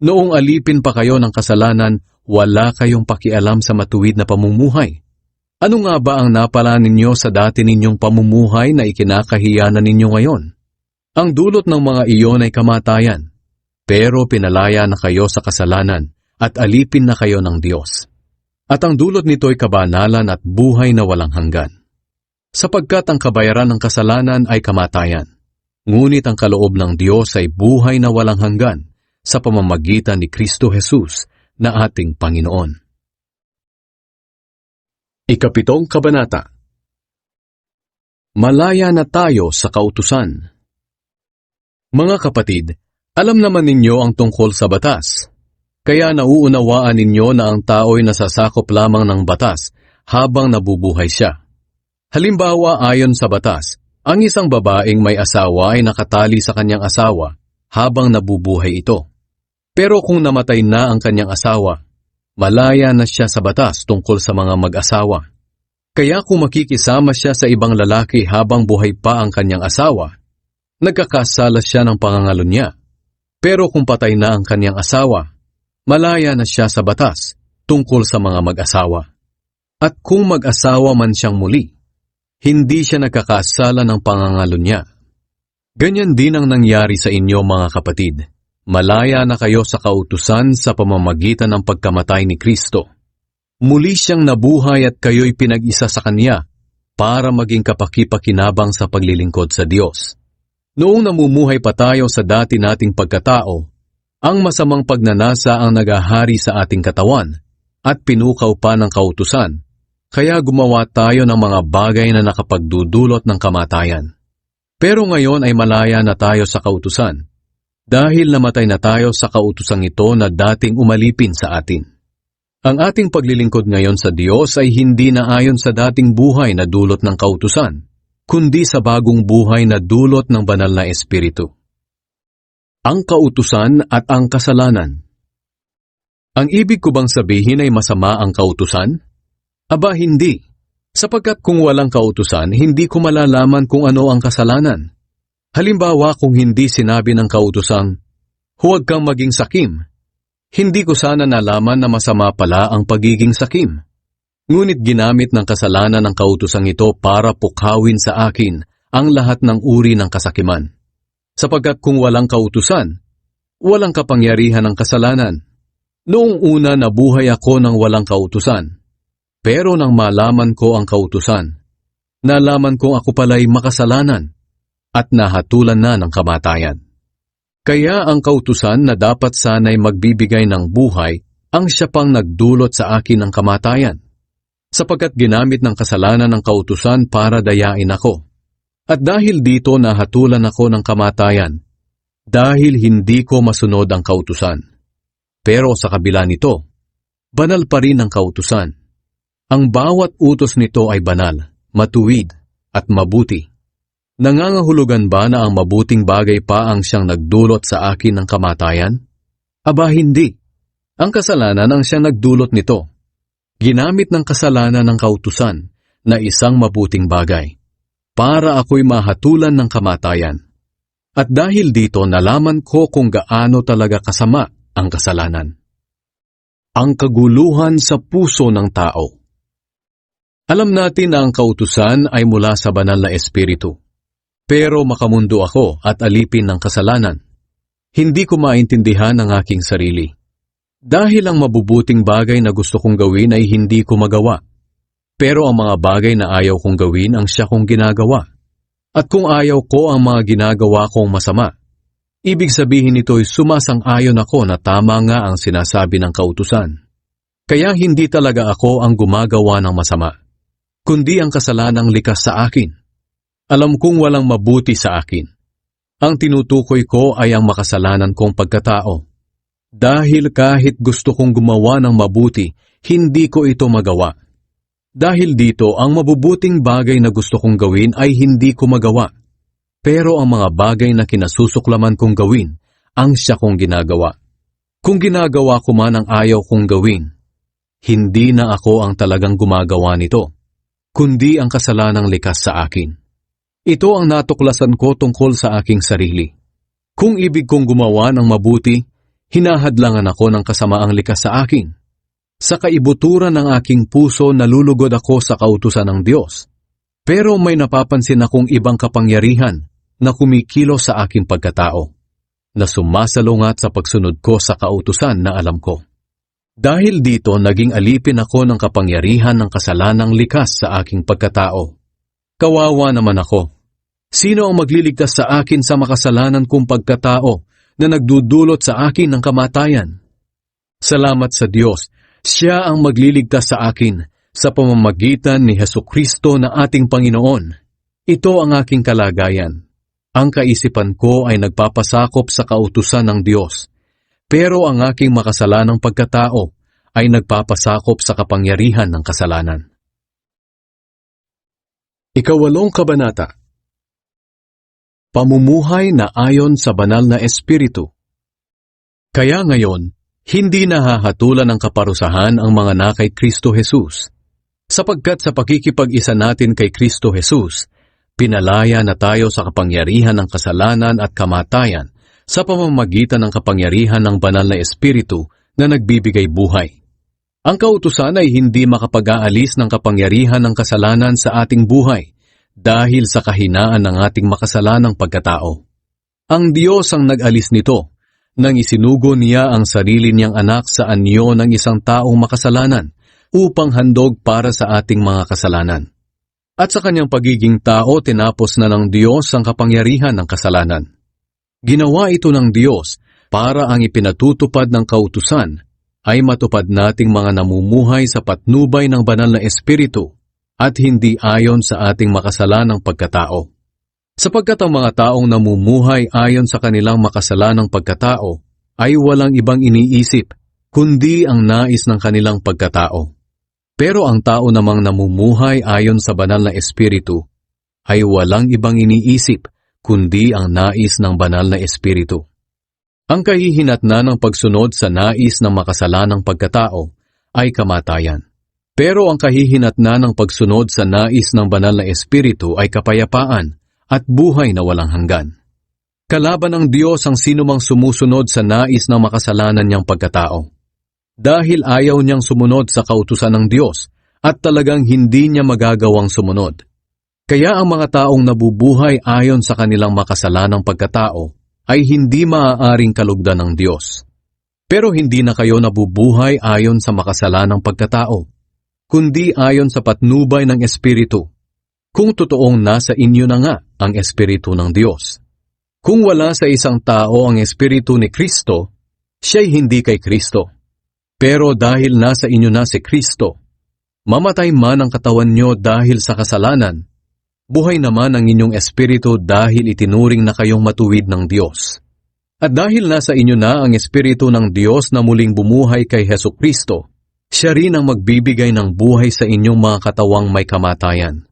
Noong alipin pa kayo ng kasalanan, wala kayong pakialam sa matuwid na pamumuhay. Ano nga ba ang napala ninyo sa dati ninyong pamumuhay na ikinakahiyanan ninyo ngayon? Ang dulot ng mga iyon ay kamatayan, pero pinalaya na kayo sa kasalanan at alipin na kayo ng Diyos. At ang dulot nito ay kabanalan at buhay na walang hanggan. Sapagkat ang kabayaran ng kasalanan ay kamatayan, ngunit ang kaloob ng Diyos ay buhay na walang hanggan sa pamamagitan ni Kristo Jesus na ating Panginoon. Ikapitong kabanata. Malaya na tayo sa kautusan. Mga kapatid, alam naman ninyo ang tungkol sa batas. Kaya nauunawaan ninyo na ang tao'y nasasakop lamang ng batas habang nabubuhay siya. Halimbawa ayon sa batas, ang isang babaeng may asawa ay nakatali sa kanyang asawa habang nabubuhay ito. Pero kung namatay na ang kanyang asawa, malaya na siya sa batas tungkol sa mga mag-asawa. Kaya kung makikisama siya sa ibang lalaki habang buhay pa ang kanyang asawa, nagkakasala siya ng pangangalo niya. Pero kung patay na ang kanyang asawa, malaya na siya sa batas tungkol sa mga mag-asawa. At kung mag-asawa man siyang muli, hindi siya nagkakasala ng pangangalo niya. Ganyan din ang nangyari sa inyo mga kapatid. Malaya na kayo sa kautusan sa pamamagitan ng pagkamatay ni Kristo. Muli siyang nabuhay at kayo'y pinag-isa sa Kanya para maging kapaki-pakinabang sa paglilingkod sa Diyos. Noong namumuhay pa tayo sa dati nating pagkatao, ang masamang pagnanasa ang nagahari sa ating katawan at pinukaw pa ng kautusan, kaya gumawa tayo ng mga bagay na nakapagdudulot ng kamatayan. Pero ngayon ay malaya na tayo sa kautusan, dahil namatay na tayo sa kautusang ito na dating umalipin sa atin. Ang ating paglilingkod ngayon sa Diyos ay hindi na ayon sa dating buhay na dulot ng kautusan, kundi sa bagong buhay na dulot ng banal na Espiritu. Ang kautusan at ang kasalanan. Ang ibig ko bang sabihin ay masama ang kautusan? Aba hindi, sapagkat kung walang kautusan, hindi ko malalaman kung ano ang kasalanan. Halimbawa kung hindi sinabi ng kautusang, huwag kang maging sakim, hindi ko sana nalaman na masama pala ang pagiging sakim. Ngunit ginamit ng kasalanan ng kautosang ito para pukhawin sa akin ang lahat ng uri ng kasakiman. Sapagkat kung walang kautusan, walang kapangyarihan ng kasalanan. Noong una nabuhay ako ng walang kautusan, pero nang malaman ko ang kautusan, nalaman kong ako pala'y makasalanan at nahatulan na ng kamatayan. Kaya ang kautusan na dapat sana'y magbibigay ng buhay ang siya pang nagdulot sa akin ng kamatayan. Sapagkat ginamit ng kasalanan ng kautusan para dayain ako. At dahil dito nahatulan ako ng kamatayan, dahil hindi ko masunod ang kautusan. Pero sa kabila nito, banal pa rin ang kautusan. Ang bawat utos nito ay banal, matuwid, at mabuti. Nangangahulugan ba na ang mabuting bagay pa ang siyang nagdulot sa akin ng kamatayan? Aba hindi. Ang kasalanan ang siyang nagdulot nito. Ginamit ng kasalanan ng kautusan na isang mabuting bagay para ako'y mahatulan ng kamatayan. At dahil dito nalaman ko kung gaano talaga kasama ang kasalanan. Ang kaguluhan sa puso ng tao. Alam natin na ang kautusan ay mula sa banal na espiritu. Pero makamundo ako at alipin ng kasalanan. Hindi ko maintindihan ang aking sarili. Dahil ang mabubuting bagay na gusto kong gawin ay hindi ko magawa. Pero ang mga bagay na ayaw kong gawin ang siya kong ginagawa. At kung ayaw ko ang mga ginagawa kong masama, ibig sabihin nito'y sumasang-ayon ako na tama nga ang sinasabi ng kautusan. Kaya hindi talaga ako ang gumagawa ng masama, kundi ang kasalanang likas sa akin. Alam kong walang mabuti sa akin. Ang tinutukoy ko ay ang makasalanan kong pagkatao. Dahil kahit gusto kong gumawa ng mabuti, hindi ko ito magawa. Dahil dito, ang mabubuting bagay na gusto kong gawin ay hindi ko magawa. Pero ang mga bagay na kinasusuklaman kong gawin, ang siya kong ginagawa. Kung ginagawa ko man ang ayaw kong gawin, hindi na ako ang talagang gumagawa nito, kundi ang kasalanang likas sa akin. Ito ang natuklasan ko tungkol sa aking sarili. Kung ibig kong gumawa ng mabuti, hinahadlangan ako ng kasamaang likas sa akin. Sa kaibuturan ng aking puso nalulugod ako sa kautusan ng Diyos. Pero may napapansin akong ibang kapangyarihan na kumikilo sa aking pagkatao, na sumasalungat sa pagsunod ko sa kautusan na alam ko. Dahil dito naging alipin ako ng kapangyarihan ng kasalanang likas sa aking pagkatao. Kawawa naman ako. Sino ang magliligtas sa akin sa makasalanan kong pagkatao na nagdudulot sa akin ng kamatayan? Salamat sa Diyos, Siya ang magliligtas sa akin sa pamamagitan ni Hesukristo na ating Panginoon. Ito ang aking kalagayan. Ang kaisipan ko ay nagpapasakop sa kautusan ng Diyos, pero ang aking makasalanang pagkatao ay nagpapasakop sa kapangyarihan ng kasalanan. Ikawalong kabanata. Pamumuhay na ayon sa banal na espiritu. Kaya ngayon, hindi nahahatulan ng kaparusahan ang mga na kay Kristo Jesus, sapagkat sa pakikipag-isa natin kay Kristo Jesus, pinalaya na tayo sa kapangyarihan ng kasalanan at kamatayan sa pamamagitan ng kapangyarihan ng banal na espiritu na nagbibigay buhay. Ang kautusan ay hindi makapag-aalis ng kapangyarihan ng kasalanan sa ating buhay dahil sa kahinaan ng ating makasalanang pagkatao. Ang Diyos ang nag-alis nito nang isinugo niya ang sarili niyang anak sa anyo ng isang taong makasalanan upang handog para sa ating mga kasalanan. At sa kanyang pagiging tao, tinapos na ng Diyos ang kapangyarihan ng kasalanan. Ginawa ito ng Diyos para ang ipinatutupad ng kautusan ay matupad nating mga namumuhay sa patnubay ng banal na espiritu at hindi ayon sa ating makasalanang pagkatao. Sapagkat ang mga taong namumuhay ayon sa kanilang makasalanang pagkatao ay walang ibang iniisip, kundi ang nais ng kanilang pagkatao. Pero ang tao namang namumuhay ayon sa banal na espiritu ay walang ibang iniisip, kundi ang nais ng banal na espiritu. Ang kahihinatnan ng pagsunod sa nais ng makasalanang pagkatao ay kamatayan. Pero ang kahihinatnan ng pagsunod sa nais ng banal na espiritu ay kapayapaan at buhay na walang hanggan. Kalaban ng Diyos ang sinumang sumusunod sa nais ng makasalanan niyang pagkatao. Dahil ayaw niyang sumunod sa kautusan ng Diyos at talagang hindi niya magagawang sumunod. Kaya ang mga taong nabubuhay ayon sa kanilang makasalanang pagkatao ay hindi maaaring kalugdan ng Diyos. Pero hindi na kayo nabubuhay ayon sa makasalanang pagkatao, kundi ayon sa patnubay ng Espiritu, kung totoong nasa inyo na nga ang Espiritu ng Diyos. Kung wala sa isang tao ang Espiritu ni Kristo, siya'y hindi kay Kristo. Pero dahil nasa inyo na si Kristo, mamatay man ang katawan nyo dahil sa kasalanan, buhay naman ang inyong Espiritu dahil itinuring na kayong matuwid ng Diyos. At dahil nasa inyo na ang Espiritu ng Diyos na muling bumuhay kay Hesukristo, siya rin ang magbibigay ng buhay sa inyong mga katawang may kamatayan.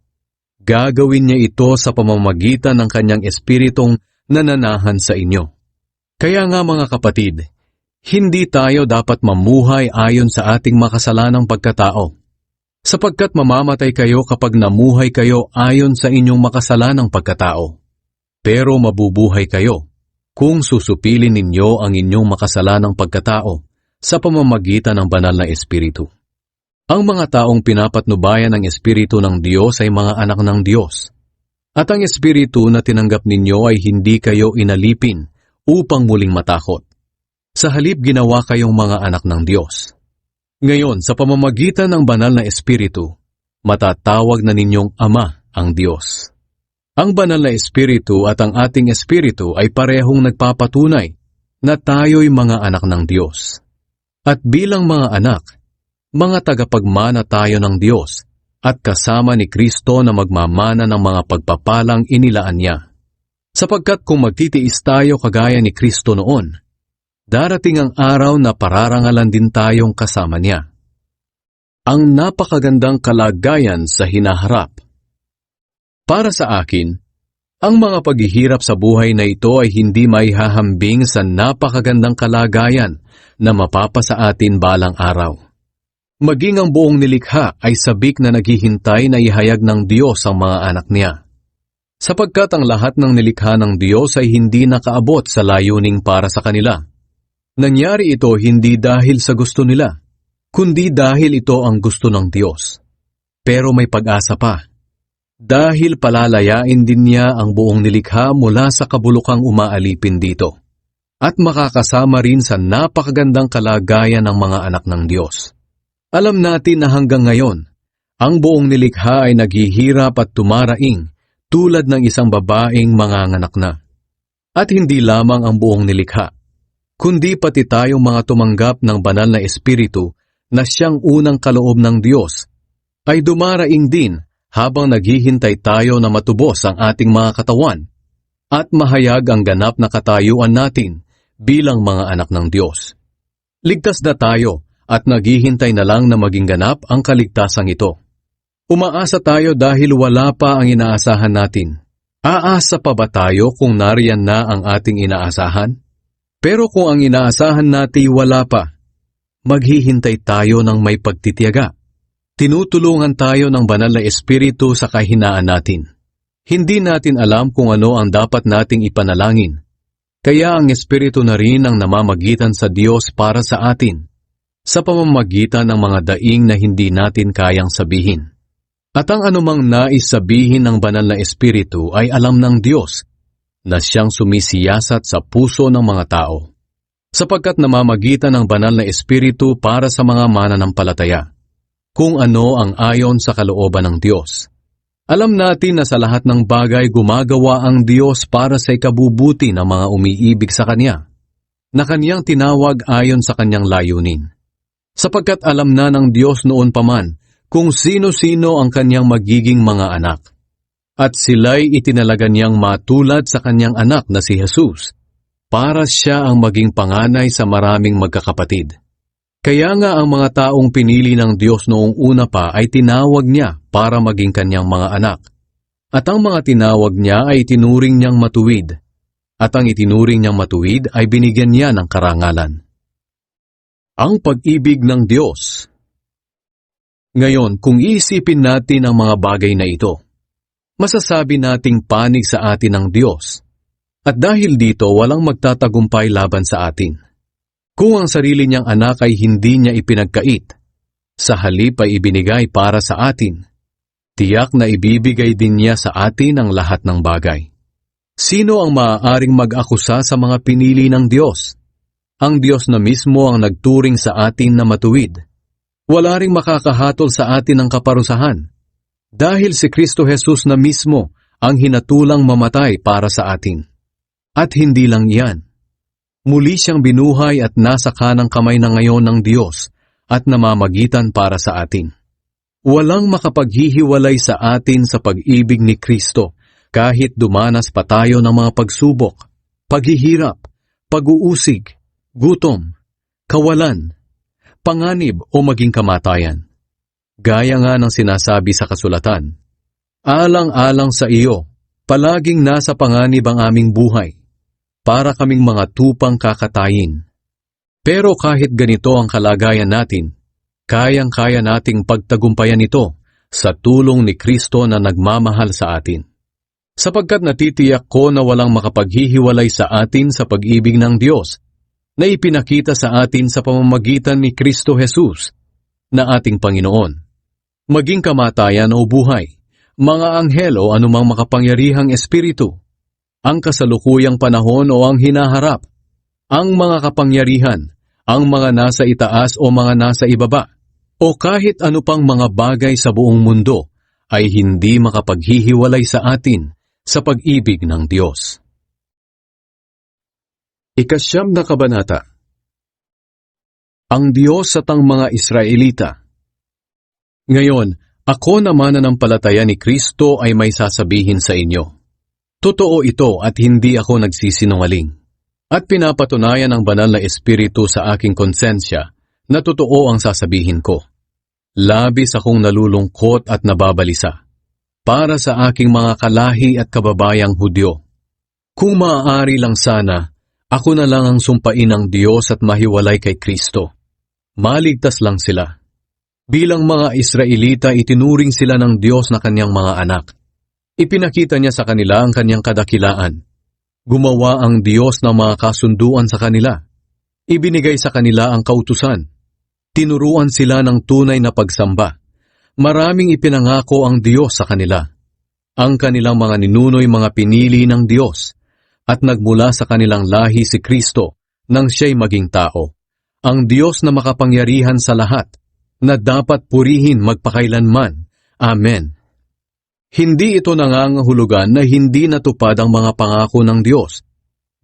Gagawin niya ito sa pamamagitan ng kanyang espiritong nananahan sa inyo. Kaya nga mga kapatid, hindi tayo dapat mamuhay ayon sa ating makasalanang pagkatao, sapagkat mamamatay kayo kapag namuhay kayo ayon sa inyong makasalanang pagkatao. Pero mabubuhay kayo kung susupilin ninyo ang inyong makasalanang pagkatao sa pamamagitan ng banal na Espiritu. Ang mga taong pinapatnubayan ng Espiritu ng Diyos ay mga anak ng Diyos. At ang Espiritu na tinanggap ninyo ay hindi kayo inalipin upang muling matakot. Sa halip ginawa kayong mga anak ng Diyos. Ngayon, sa pamamagitan ng banal na Espiritu, matatawag na ninyong Ama ang Diyos. Ang banal na Espiritu at ang ating Espiritu ay parehong nagpapatunay na tayo'y mga anak ng Diyos. At bilang mga anak, mga tagapagmana tayo ng Diyos at kasama ni Kristo na magmamana ng mga pagpapalang inilaan niya. Sapagkat kung magtitiis tayo kagaya ni Kristo noon, darating ang araw na pararangalan din tayong kasama niya. Ang napakagandang kalagayan sa hinaharap. Para sa akin, ang mga paghihirap sa buhay na ito ay hindi maihahambing sa napakagandang kalagayan na mapapasa atin balang araw. Maging ang buong nilikha ay sabik na naghihintay na ihayag ng Diyos ang mga anak niya. Sapagkat ang lahat ng nilikha ng Diyos ay hindi nakaabot sa layuning para sa kanila. Nangyari ito hindi dahil sa gusto nila, kundi dahil ito ang gusto ng Diyos. Pero may pag-asa pa. Dahil palalayain din niya ang buong nilikha mula sa kabulukang umaalipin dito. At makakasama rin sa napakagandang kalagayan ng mga anak ng Diyos. Alam natin na hanggang ngayon, ang buong nilikha ay naghihirap at tumaraing tulad ng isang babaeng manganganak na. At hindi lamang ang buong nilikha, kundi pati tayong mga tumanggap ng banal na Espiritu na siyang unang kaloob ng Diyos, ay dumaraing din habang naghihintay tayo na matubos ang ating mga katawan at mahayag ang ganap na katayuan natin bilang mga anak ng Diyos. Ligtas na tayo at naghihintay na lang na maging ganap ang kaligtasang ito. Umaasa tayo dahil wala pa ang inaasahan natin. Aasa pa ba tayo kung nariyan na ang ating inaasahan? Pero kung ang inaasahan natin wala pa, maghihintay tayo ng may pagtitiyaga. Tinutulungan tayo ng banal na Espiritu sa kahinaan natin. Hindi natin alam kung ano ang dapat nating ipanalangin. Kaya ang Espiritu na rin ang namamagitan sa Diyos para sa atin, sa pamamagitan ng mga daing na hindi natin kayang sabihin. At ang anumang nais sabihin ng banal na Espiritu ay alam ng Diyos, na siyang sumisiyasat sa puso ng mga tao, sapagkat namamagitan ng banal na Espiritu para sa mga mananampalataya, kung ano ang ayon sa kalooban ng Diyos. Alam natin na sa lahat ng bagay gumagawa ang Diyos para sa ikabubuti ng mga umiibig sa Kanya, na Kanyang tinawag ayon sa Kanyang layunin. Sapagkat alam na ng Diyos noon pa man kung sino-sino ang Kanyang magiging mga anak. At sila'y itinalaga niyang matulad sa kanyang anak na si Jesus, para siya ang maging panganay sa maraming magkakapatid. Kaya nga ang mga taong pinili ng Diyos noong una pa ay tinawag niya para maging kanyang mga anak. At ang mga tinawag niya ay itinuring niyang matuwid. At ang itinuring niyang matuwid ay binigyan niya ng karangalan. Ang pag-ibig ng Diyos. Ngayon, kung iisipin natin ang mga bagay na ito, masasabi nating panig sa atin ng Diyos. At dahil dito, walang magtatagumpay laban sa atin. Kung ang sarili niyang anak ay hindi niya ipinagkait, sa halip ay ibinigay para sa atin, tiyak na ibibigay din niya sa atin ang lahat ng bagay. Sino ang maaaring mag-akusa sa mga pinili ng Diyos? Ang Diyos na mismo ang nagturing sa atin na matuwid. Wala ring makakahatol sa atin ng kaparusahan. Dahil si Kristo Jesus na mismo ang hinatulang mamatay para sa atin. At hindi lang iyan. Muli siyang binuhay at nasa kanang kamay na ngayon ng Diyos at namamagitan para sa atin. Walang makapaghihiwalay sa atin sa pag-ibig ni Kristo kahit dumanas pa tayo ng mga pagsubok, paghihirap, pag-uusig, gutom, kawalan, panganib o maging kamatayan. Gaya nga ng sinasabi sa kasulatan, alang-alang sa iyo, palaging nasa panganib ang aming buhay, para kaming mga tupang kakatayin. Pero kahit ganito ang kalagayan natin, kayang-kaya nating pagtagumpayan ito sa tulong ni Kristo na nagmamahal sa atin. Sapagkat natitiyak ko na walang makapaghihiwalay sa atin sa pag-ibig ng Diyos, na ipinakita sa atin sa pamamagitan ni Kristo Jesus na ating Panginoon. Maging kamatayan o buhay, mga anghel o anumang makapangyarihang espiritu, ang kasalukuyang panahon o ang hinaharap, ang mga kapangyarihan, ang mga nasa itaas o mga nasa ibaba, o kahit ano pang mga bagay sa buong mundo ay hindi makapaghihiwalay sa atin sa pag-ibig ng Diyos. Ikasyam na kabanata. Ang Diyos at ang mga Israelita. Ngayon, ako na mananampalataya ni Kristo ay may sasabihin sa inyo. Totoo ito at hindi ako nagsisinungaling. At pinapatunayan ng banal na Espiritu sa aking konsensya na totoo ang sasabihin ko. Labis akong nalulungkot at nababalisa para sa aking mga kalahi at kababayang Hudyo. Kung maaari lang sana, ako na lang ang sumpain ng Diyos at mahiwalay kay Kristo. Maligtas lang sila. Bilang mga Israelita, itinuring sila ng Diyos na kanyang mga anak. Ipinakita niya sa kanila ang kanyang kadakilaan. Gumawa ang Diyos ng mga kasunduan sa kanila. Ibinigay sa kanila ang kautusan. Tinuruan sila ng tunay na pagsamba. Maraming ipinangako ang Diyos sa kanila. Ang kanilang mga ninuno'y mga pinili ng Diyos. At nagmula sa kanilang lahi si Kristo nang siya'y maging tao. Ang Diyos na makapangyarihan sa lahat, na dapat purihin magpakailanman. Amen. Hindi ito nangangahulugan na hindi natupad ang mga pangako ng Diyos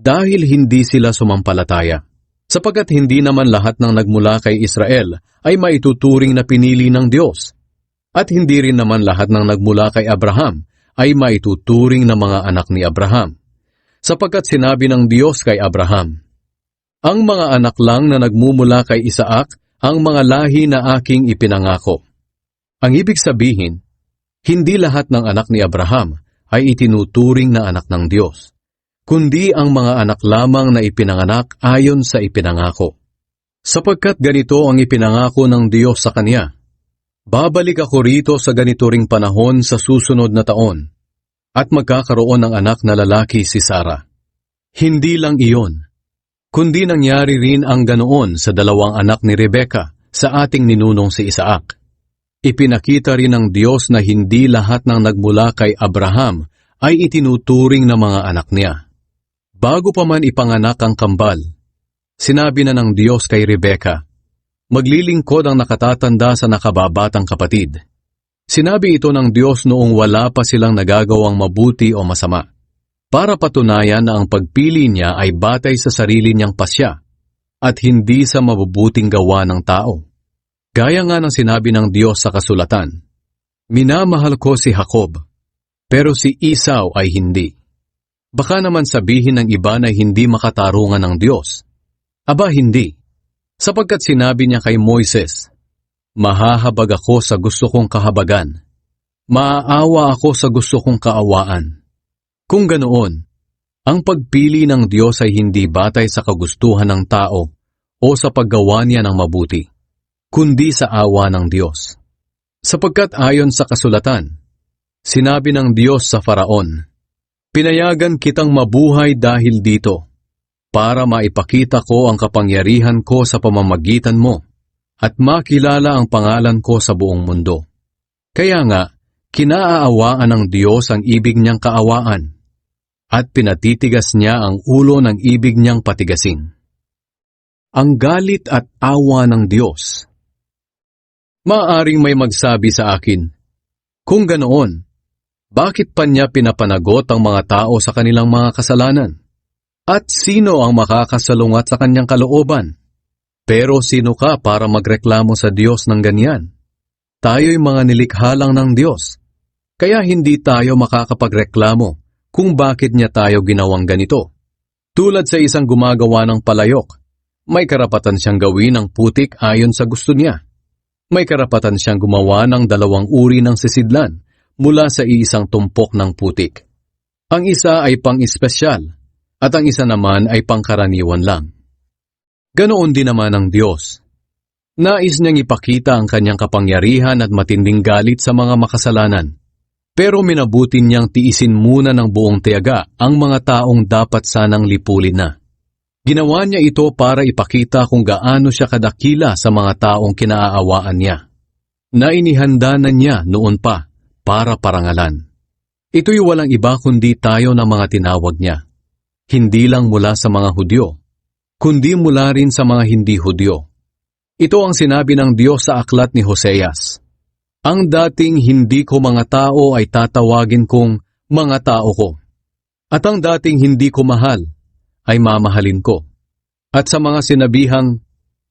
dahil hindi sila sumampalataya. Sapagkat hindi naman lahat ng nagmula kay Israel ay maituturing na pinili ng Diyos. At hindi rin naman lahat ng nagmula kay Abraham ay maituturing na mga anak ni Abraham. Sapagkat sinabi ng Diyos kay Abraham, ang mga anak lang na nagmumula kay Isaac ang mga lahi na aking ipinangako. Ang ibig sabihin, hindi lahat ng anak ni Abraham ay itinuturing na anak ng Diyos, kundi ang mga anak lamang na ipinanganak ayon sa ipinangako. Sapagkat ganito ang ipinangako ng Diyos sa kanya, babalik ako rito sa ganito ring panahon sa susunod na taon, at magkakaroon ng anak na lalaki si Sarah. Hindi lang iyon, kundi nangyari rin ang ganoon sa dalawang anak ni Rebecca sa ating ninunong si Isaac. Ipinakita rin ng Diyos na hindi lahat ng nagmula kay Abraham ay itinuturing na mga anak niya. Bago pa man ipanganak ang kambal, sinabi na ng Diyos kay Rebecca, maglilingkod ang nakatatanda sa nakababatang kapatid. Sinabi ito ng Diyos noong wala pa silang nagagawang mabuti o masama, para patunayan na ang pagpili niya ay batay sa sarili niyang pasya at hindi sa mabubuting gawa ng tao. Gaya nga ng sinabi ng Diyos sa kasulatan, minamahal ko si Jacob, pero si Esau ay hindi. Baka naman sabihin ng iba na hindi makatarungan ng Diyos. Aba hindi, sapagkat sinabi niya kay Moises, mahahabag ako sa gusto kong kahabagan. Maaawa ako sa gusto kong kaawaan. Kung ganoon, ang pagpili ng Diyos ay hindi batay sa kagustuhan ng tao o sa paggawa niya ng mabuti, kundi sa awa ng Diyos. Sapagkat ayon sa kasulatan, sinabi ng Diyos sa Faraon, pinayagan kitang mabuhay dahil dito, para maipakita ko ang kapangyarihan ko sa pamamagitan mo, at makilala ang pangalan ko sa buong mundo. Kaya nga, kinaaawaan ng Diyos ang ibig niyang kaawaan, at pinatitigas niya ang ulo ng ibig niyang patigasin. Ang galit at awa ng Diyos. Maaring may magsabi sa akin, kung ganoon, bakit pa niya pinapanagot ang mga tao sa kanilang mga kasalanan? At sino ang makakasalungat sa kanyang kalooban? Pero sino ka para magreklamo sa Diyos ng ganyan? Tayo'y mga nilikha lang ng Diyos, kaya hindi tayo makakapagreklamo kung bakit niya tayo ginawang ganito. Tulad sa isang gumagawa ng palayok, may karapatan siyang gawin ang putik ayon sa gusto niya. May karapatan siyang gumawa ng dalawang uri ng sisidlan mula sa iisang tumpok ng putik. Ang isa ay pang-espesyal at ang isa naman ay pangkaraniwan lang. Ganoon din naman ang Diyos. Nais niyang ipakita ang kanyang kapangyarihan at matinding galit sa mga makasalanan. Pero minabuti niyang tiisin muna ng buong tiyaga ang mga taong dapat sanang lipulin na. Ginawa niya ito para ipakita kung gaano siya kadakila sa mga taong kinaaawaan niya, na inihanda na niya noon pa para parangalan. Ito'y walang iba kundi tayo na mga tinawag niya, hindi lang mula sa mga Hudyo, kundi mula rin sa mga hindi Hudyo. Ito ang sinabi ng Diyos sa aklat ni Hoseas. Ang dating hindi ko mga tao ay tatawagin kong mga tao ko. At ang dating hindi ko mahal ay mamahalin ko. At sa mga sinabihang,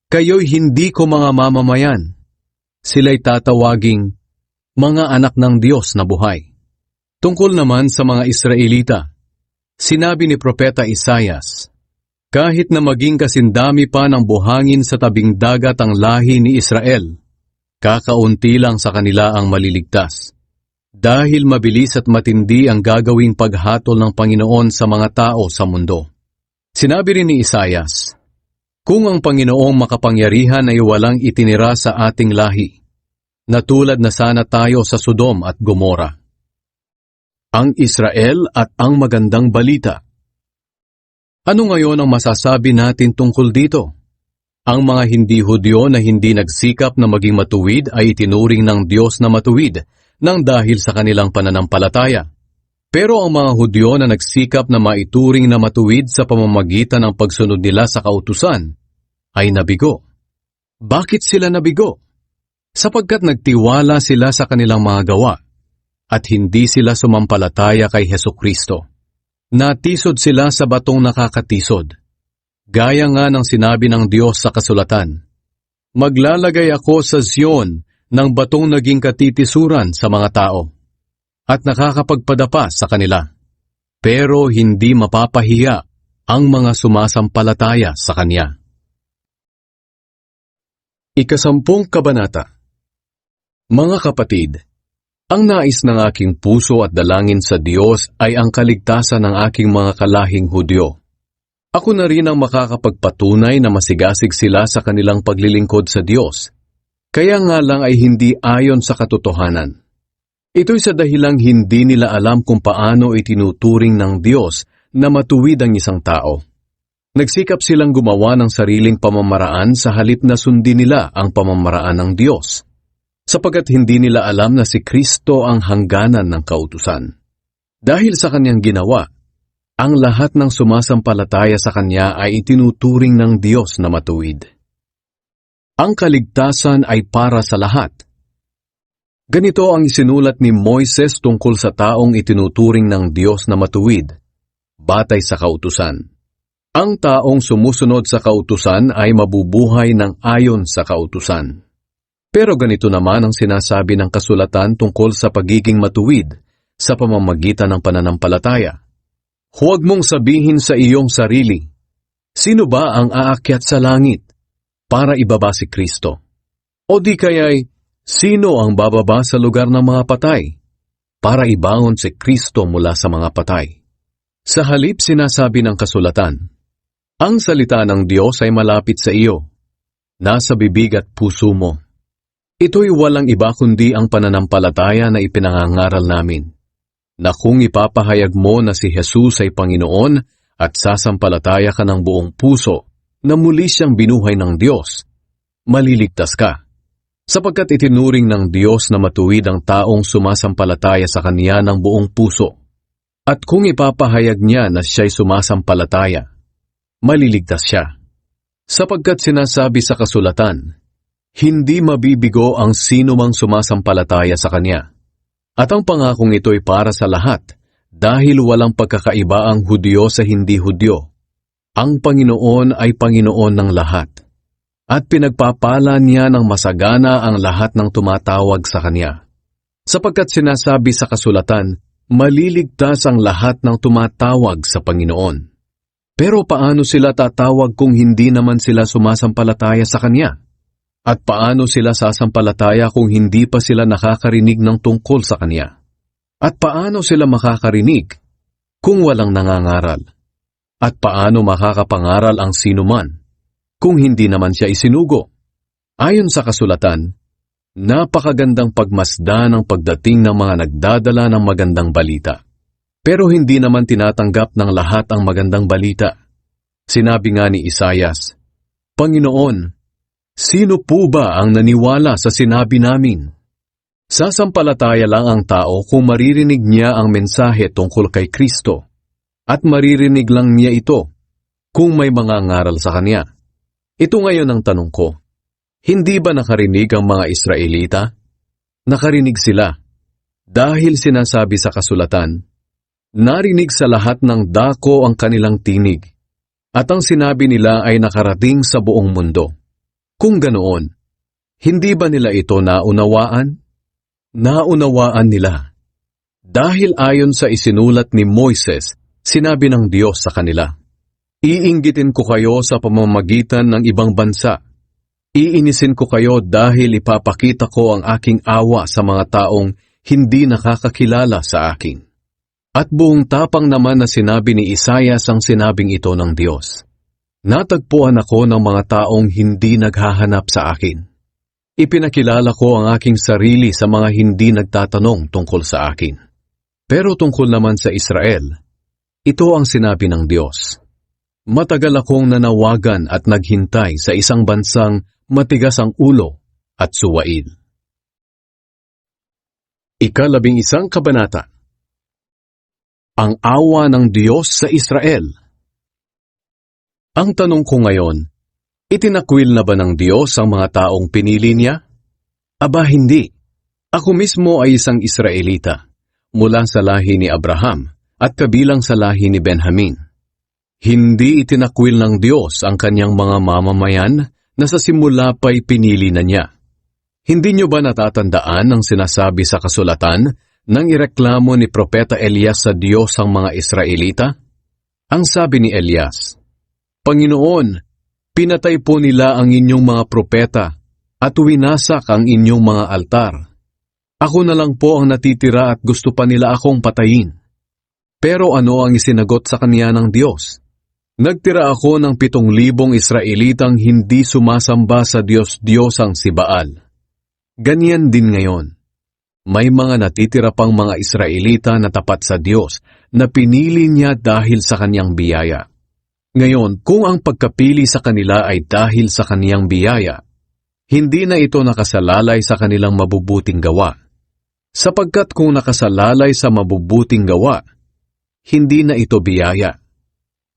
kayo'y hindi ko mga mamamayan, sila'y tatawaging mga anak ng Diyos na buhay. Tungkol naman sa mga Israelita, sinabi ni Propeta Isaias, kahit na maging kasindami pa ng buhangin sa tabing dagat ang lahi ni Israel, kakaunti lang sa kanila ang maliligtas. Dahil mabilis at matindi ang gagawing paghatol ng Panginoon sa mga tao sa mundo. Sinabi rin ni Isaias, kung ang Panginoong makapangyarihan ay walang itinira sa ating lahi, natulad na sana tayo sa Sodom at Gomora. Ang Israel at ang magandang balita. Ano ngayon ang masasabi natin tungkol dito? Ang mga hindi Hudyo na hindi nagsikap na maging matuwid ay itinuring ng Diyos na matuwid nang dahil sa kanilang pananampalataya. Pero ang mga Hudyo na nagsikap na maituring na matuwid sa pamamagitan ng pagsunod nila sa kautusan ay nabigo. Bakit sila nabigo? Sapagkat nagtiwala sila sa kanilang mga gawa at hindi sila sumampalataya kay Hesukristo. Natisod sila sa batong nakakatisod. Gaya nga ng sinabi ng Diyos sa kasulatan, maglalagay ako sa Zion ng batong naging katitisuran sa mga tao at nakakapagpadapa sa kanila, pero hindi mapapahiya ang mga sumasampalataya sa Kanya. Ikasampung Kabanata. Mga kapatid, ang nais ng aking puso at dalangin sa Diyos ay ang kaligtasan ng aking mga kalahing Hudyo. Ako na rin ang makakapagpatunay na masigasig sila sa kanilang paglilingkod sa Diyos. Kaya nga lang ay hindi ayon sa katotohanan. Ito'y sa dahilang hindi nila alam kung paano itinuturing ng Diyos na matuwid ang isang tao. Nagsikap silang gumawa ng sariling pamamaraan sa halip na sundin nila ang pamamaraan ng Diyos, sapagkat hindi nila alam na si Kristo ang hangganan ng kautusan. Dahil sa kanyang ginawa, ang lahat ng sumasampalataya sa kanya ay itinuturing ng Diyos na matuwid. Ang kaligtasan ay para sa lahat. Ganito ang isinulat ni Moises tungkol sa taong itinuturing ng Diyos na matuwid, batay sa kautusan. Ang taong sumusunod sa kautusan ay mabubuhay ng ayon sa kautusan. Pero ganito naman ang sinasabi ng kasulatan tungkol sa pagiging matuwid sa pamamagitan ng pananampalataya. Huwag mong sabihin sa iyong sarili, sino ba ang aakyat sa langit para ibaba si Kristo? O di kaya'y, sino ang bababa sa lugar ng mga patay para ibangon si Kristo mula sa mga patay? Sa halip sinasabi ng kasulatan, ang salita ng Diyos ay malapit sa iyo, nasa bibig at puso mo. Ito'y walang iba kundi ang pananampalataya na ipinangangaral namin, na kung ipapahayag mo na si Jesus ay Panginoon at sasampalataya ka ng buong puso na muli siyang binuhay ng Diyos, maliligtas ka, sapagkat itinuring ng Diyos na matuwid ang taong sumasampalataya sa Kanya ng buong puso. At kung ipapahayag niya na siya'y sumasampalataya, maliligtas siya, sapagkat sinasabi sa kasulatan, hindi mabibigo ang sino mang sumasampalataya sa Kanya. At ang pangakong ito'y para sa lahat, dahil walang pagkakaiba ang Hudyo sa hindi Hudyo. Ang Panginoon ay Panginoon ng lahat, at pinagpapala niya ng masagana ang lahat ng tumatawag sa Kanya. Sapagkat sinasabi sa kasulatan, maliligtas ang lahat ng tumatawag sa Panginoon. Pero paano sila tatawag kung hindi naman sila sumasampalataya sa Kanya? At paano sila sasampalataya kung hindi pa sila nakakarinig ng tungkol sa Kanya? At paano sila makakarinig kung walang nangangaral? At paano makakapangaral ang sinuman kung hindi naman siya isinugo? Ayon sa kasulatan, napakagandang pagmasdan ang pagdating ng mga nagdadala ng magandang balita. Pero hindi naman tinatanggap ng lahat ang magandang balita, Sinabi nga ni Isayas, Panginoon, sino po ba ang naniwala sa sinabi namin? Sasampalataya lang ang tao kung maririnig niya ang mensahe tungkol kay Kristo, at maririnig lang niya ito kung may mga ngaral sa kanya. Ito ngayon ang tanong ko, hindi ba nakarinig ang mga Israelita? Nakarinig sila, dahil sinasabi sa kasulatan, narinig sa lahat ng dako ang kanilang tinig, at ang sinabi nila ay nakarating sa buong mundo. Kung ganoon, hindi ba nila ito naunawaan? Naunawaan nila. Dahil ayon sa isinulat ni Moises, sinabi ng Diyos sa kanila, iinggitin ko kayo sa pamamagitan ng ibang bansa. Iinisin ko kayo dahil ipapakita ko ang aking awa sa mga taong hindi nakakakilala sa akin. At buong tapang naman na sinabi ni Isayas ang sinabing ito ng Diyos. Natagpuan ako ng mga taong hindi naghahanap sa akin. Ipinakilala ko ang aking sarili sa mga hindi nagtatanong tungkol sa akin. Pero tungkol naman sa Israel, ito ang sinabi ng Diyos. Matagal akong nanawagan at naghintay sa isang bansang matigas ang ulo at suwail. 11 kabanata. Ang awa ng Diyos sa Israel. Ang tanong ko ngayon, itinakwil na ba ng Diyos ang mga taong pinili niya? Aba hindi. Ako mismo ay isang Israelita, mula sa lahi ni Abraham at kabilang sa lahi ni Benjamin. Hindi itinakwil ng Diyos ang kanyang mga mamamayan na sa simula pa'y pinili na niya. Hindi niyo ba natatandaan ang sinasabi sa kasulatan nang ireklamo ni Propeta Elias sa Diyos ang mga Israelita? Ang sabi ni Elias, Panginoon, pinatay po nila ang inyong mga propeta at winasak ang inyong mga altar. Ako na lang po ang natitira at gusto pa nila akong patayin. Pero ano ang isinagot sa kanya ng Diyos? Nagtira ako ng 7,000 Israelitang hindi sumasamba sa Diyos-Diyosang si Baal. Ganyan din ngayon. May mga natitira pang mga Israelita na tapat sa Diyos na pinili niya dahil sa kanyang biyaya. Ngayon, kung ang pagkapili sa kanila ay dahil sa kaniyang biyaya, hindi na ito nakasalalay sa kanilang mabubuting gawa. Sapagkat kung nakasalalay sa mabubuting gawa, hindi na ito biyaya.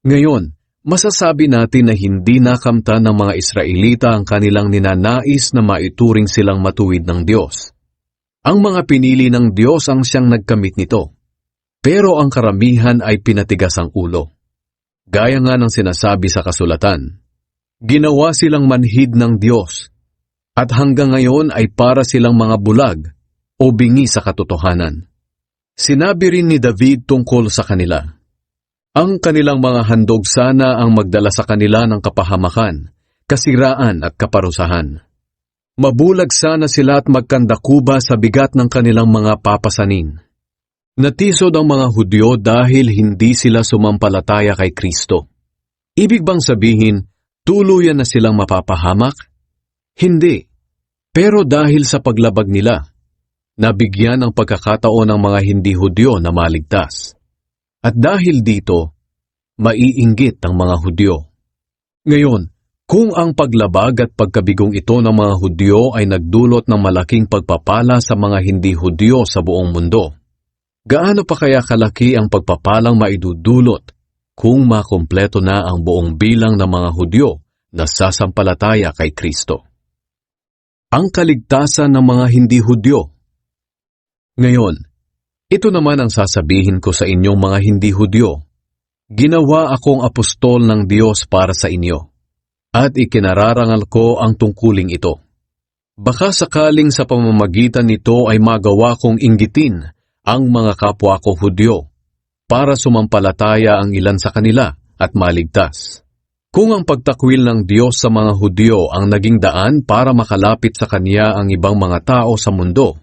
Ngayon, masasabi natin na hindi nakamtan ng mga Israelita ang kanilang ninanais na maituring silang matuwid ng Diyos. Ang mga pinili ng Diyos ang siyang nagkamit nito, pero ang karamihan ay pinatigas ang ulo. Gaya nga ng sinasabi sa kasulatan, ginawa silang manhid ng Diyos, at hanggang ngayon ay para silang mga bulag o bingi sa katotohanan. Sinabi rin ni David tungkol sa kanila, ang kanilang mga handog sana ang magdala sa kanila ng kapahamakan, kasiraan at kaparusahan. Mabulag sana sila at magkandakuba sa bigat ng kanilang mga papasanin. Natisod ang mga Hudyo dahil hindi sila sumampalataya kay Kristo. Ibig bang sabihin, tuluyan na silang mapapahamak? Hindi. Pero dahil sa paglabag nila, nabigyan ang pagkakataon ng mga hindi Hudyo na maligtas. At dahil dito, maiinggit ang mga Hudyo. Ngayon, kung ang paglabag at pagkabigong ito ng mga Hudyo ay nagdulot ng malaking pagpapala sa mga hindi Hudyo sa buong mundo, gaano pa kaya kalaki ang pagpapalang maidudulot kung makumpleto na ang buong bilang ng mga Hudyo na sasampalataya kay Kristo? Ang kaligtasan ng mga hindi Hudyo. Ngayon, ito naman ang sasabihin ko sa inyong mga hindi Hudyo. Ginawa akong apostol ng Diyos para sa inyo, at ikinararangal ko ang tungkuling ito. Baka sakaling sa pamamagitan nito ay magawa kong inggitin ang mga kapwa ko Hudyo, para sumampalataya ang ilan sa kanila at maligtas. Kung ang pagtakwil ng Diyos sa mga Hudyo ang naging daan para makalapit sa Kanya ang ibang mga tao sa mundo,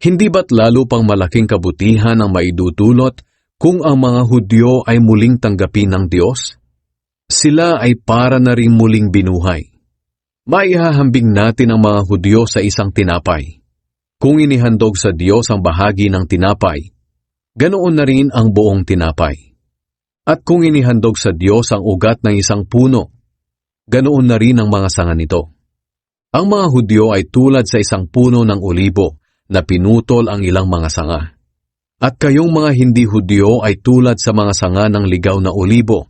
hindi ba't lalo pang malaking kabutihan ang maidudulot kung ang mga Hudyo ay muling tanggapin ng Diyos? Sila ay para na ring muling binuhay. Maihahambing natin ang mga Hudyo sa isang tinapay. Kung inihandog sa Diyos ang bahagi ng tinapay, ganoon na rin ang buong tinapay. At kung inihandog sa Diyos ang ugat ng isang puno, ganoon na rin ang mga sanga nito. Ang mga Hudyo ay tulad sa isang puno ng olibo na pinutol ang ilang mga sanga. At kayong mga hindi Hudyo ay tulad sa mga sanga ng ligaw na olibo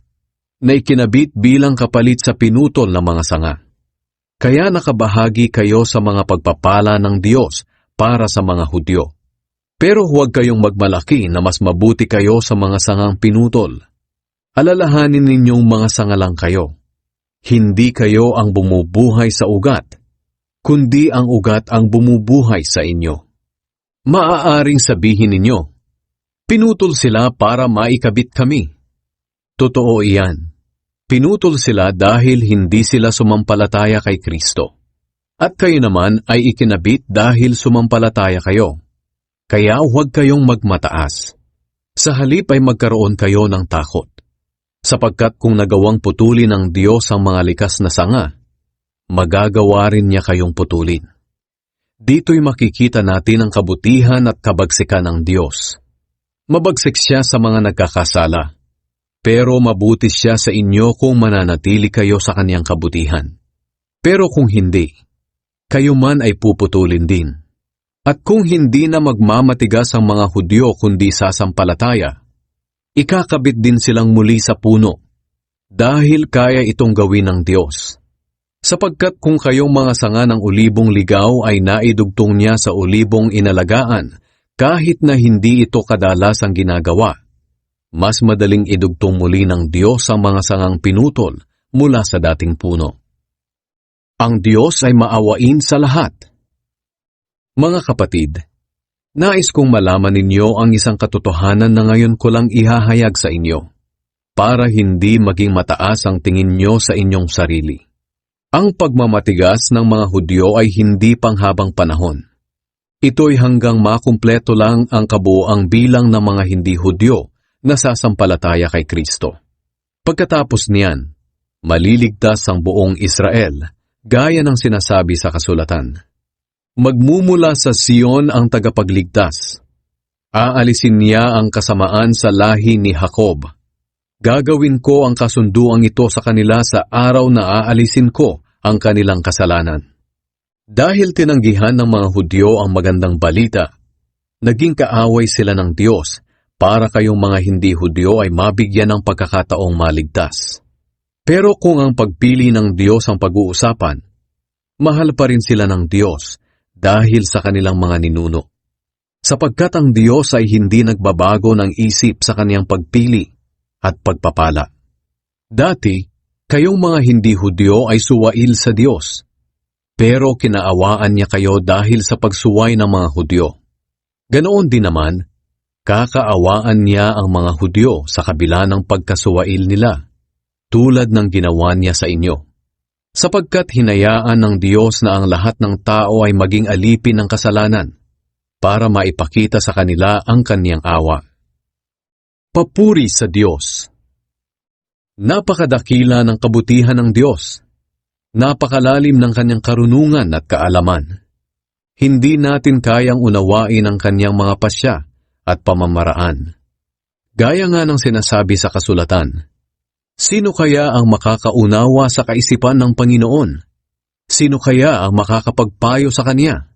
na ikinabit bilang kapalit sa pinutol na mga sanga. Kaya nakabahagi kayo sa mga pagpapala ng Diyos para sa mga Hudyo. Pero huwag kayong magmalaki na mas mabuti kayo sa mga sangang pinutol. Alalahanin ninyong mga sanga lang kayo. Hindi kayo ang bumubuhay sa ugat, kundi ang ugat ang bumubuhay sa inyo. Maaaring sabihin ninyo, pinutol sila para maikabit kami. Totoo iyan. Pinutol sila dahil hindi sila sumampalataya kay Kristo. At kayo naman ay ikinabit dahil sumampalataya kayo. Kaya huwag kayong magmataas. Sa halip ay magkaroon kayo ng takot. Sapagkat kung nagawang putulin ng Diyos ang mga likas na sanga, magagawa rin niya kayong putulin. Dito'y makikita natin ang kabutihan at kabagsikan ng Diyos. Mabagsik siya sa mga nagkakasala, pero mabuti siya sa inyo kung mananatili kayo sa kaniyang kabutihan. Pero kung hindi, kayo man ay puputulin din. At kung hindi na magmamatigas ang mga Hudyo kundi sasampalataya, ikakabit din silang muli sa puno, dahil kaya itong gawin ng Diyos. Sapagkat kung kayong mga sanga ng olibong ligaw ay naidugtong niya sa olibong inalagaan, kahit na hindi ito kadalas ang ginagawa, mas madaling idugtong muli ng Diyos ang mga sangang pinutol mula sa dating puno. Ang Diyos ay maawain sa lahat. Mga kapatid, nais kong malaman ninyo ang isang katotohanan na ngayon ko lang ihahayag sa inyo, para hindi maging mataas ang tingin nyo sa inyong sarili. Ang pagmamatigas ng mga Hudyo ay hindi panghabang panahon. Ito'y hanggang makumpleto lang ang kabuoang bilang ng mga hindi Hudyo na sasampalataya kay Kristo. Pagkatapos niyan, maliligtas ang buong Israel, gaya ng sinasabi sa kasulatan. Magmumula sa Sion ang tagapagligtas. Aalisin niya ang kasamaan sa lahi ni Jacob. Gagawin ko ang kasunduang ito sa kanila sa araw na aalisin ko ang kanilang kasalanan. Dahil tinanggihan ng mga Hudyo ang magandang balita, naging kaaway sila ng Diyos para kayong mga hindi Hudyo ay mabigyan ng pagkakataong maligtas. Pero kung ang pagpili ng Diyos ang pag-uusapan, mahal pa rin sila ng Diyos dahil sa kanilang mga ninuno. Sapagkat ang Diyos ay hindi nagbabago ng isip sa kaniyang pagpili at pagpapala. Dati, kayong mga hindi Hudyo ay suwail sa Diyos, pero kinaawaan niya kayo dahil sa pagsuway ng mga Hudyo. Ganoon din naman, kakaawaan niya ang mga Hudyo sa kabila ng pagkasuwail nila, tulad ng ginawa niya sa inyo. Sapagkat hinayaan ng Diyos na ang lahat ng tao ay maging alipin ng kasalanan, para maipakita sa kanila ang kaniyang awa. Papuri sa Diyos. Napakadakila ng kabutihan ng Diyos. Napakalalim ng kaniyang karunungan at kaalaman. Hindi natin kayang unawain ang kaniyang mga pasya at pamamaraan. Gaya nga ng sinasabi sa kasulatan, sino kaya ang makakaunawa sa kaisipan ng Panginoon? Sino kaya ang makakapagpayo sa Kanya?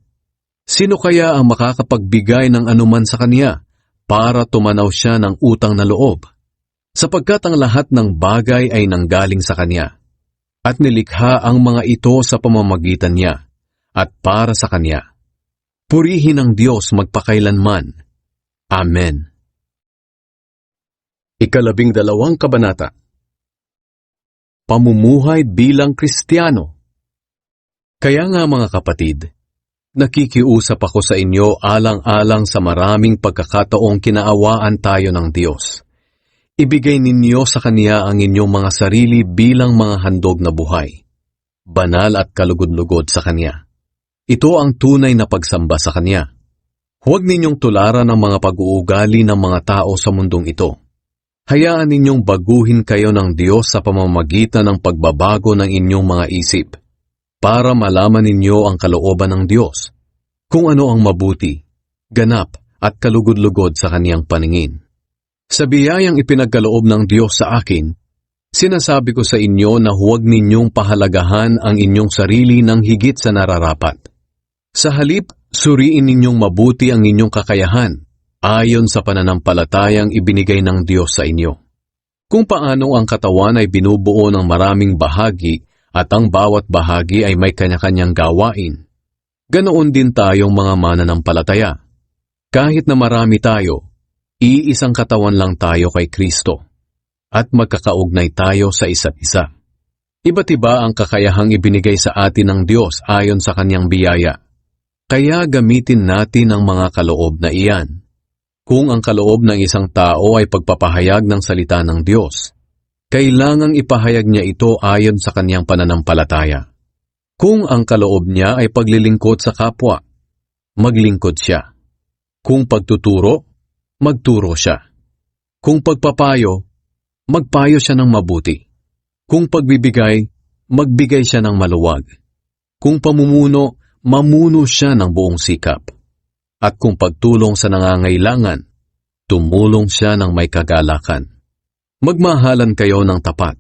Sino kaya ang makakapagbigay ng anuman sa Kanya para tumanaw siya ng utang na loob? Sapagkat ang lahat ng bagay ay nanggaling sa Kanya, at nilikha ang mga ito sa pamamagitan niya, at para sa Kanya. Purihin ang Diyos magpakailanman. Amen. 12 kabanata. Pamumuhay bilang Kristiyano. Kaya nga mga kapatid, nakikiusap ako sa inyo alang-alang sa maraming pagkakataong kinaawaan tayo ng Diyos. Ibigay ninyo sa Kanya ang inyong mga sarili bilang mga handog na buhay, banal at kalugod-lugod sa Kanya. Ito ang tunay na pagsamba sa Kanya. Huwag ninyong tularan ang mga pag-uugali ng mga tao sa mundong ito. Hayaan ninyong baguhin kayo ng Diyos sa pamamagitan ng pagbabago ng inyong mga isip, para malaman ninyo ang kalooban ng Diyos, kung ano ang mabuti, ganap at kalugod-lugod sa Kaniyang paningin. Sa biyayang ipinagkaloob ng Diyos sa akin, sinasabi ko sa inyo na huwag ninyong pahalagahan ang inyong sarili ng higit sa nararapat. Sa halip, suriin ninyong mabuti ang inyong kakayahan ayon sa pananampalatayang ibinigay ng Diyos sa inyo. Kung paano ang katawan ay binubuo ng maraming bahagi at ang bawat bahagi ay may kanya-kanyang gawain, ganoon din tayong mga mananampalataya. Kahit na marami tayo, iisang katawan lang tayo kay Kristo at magkakaugnay tayo sa isa't isa. Iba't iba ang kakayahang ibinigay sa atin ng Diyos ayon sa kanyang biyaya. Kaya gamitin natin ang mga kaloob na iyan. Kung ang kaloob ng isang tao ay pagpapahayag ng salita ng Diyos, kailangang ipahayag niya ito ayon sa kanyang pananampalataya. Kung ang kaloob niya ay paglilingkod sa kapwa, maglingkod siya. Kung pagtuturo, magturo siya. Kung pagpapayo, magpayo siya ng mabuti. Kung pagbibigay, magbigay siya ng maluwag. Kung pamumuno, mamuno siya ng buong sikap. At kung pagtulong sa nangangailangan, tumulong siya ng may kagalakan. Magmahalan kayo ng tapat.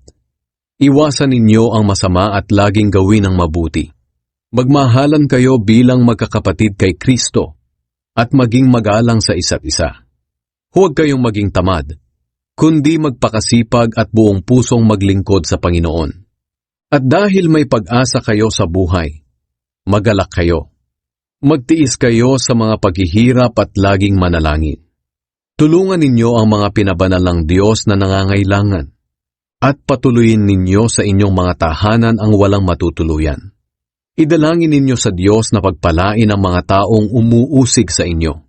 Iwasan ninyo ang masama at laging gawin ang mabuti. Magmahalan kayo bilang magkakapatid kay Kristo at maging magalang sa isa't isa. Huwag kayong maging tamad, kundi magpakasipag at buong pusong maglingkod sa Panginoon. At dahil may pag-asa kayo sa buhay, magalak kayo. Magtiis kayo sa mga paghihirap at laging manalangin. Tulungan ninyo ang mga pinabanal ng Diyos na nangangailangan at patuloyin ninyo sa inyong mga tahanan ang walang matutuluyan. Idalangin ninyo sa Diyos na pagpalain ang mga taong umuusig sa inyo.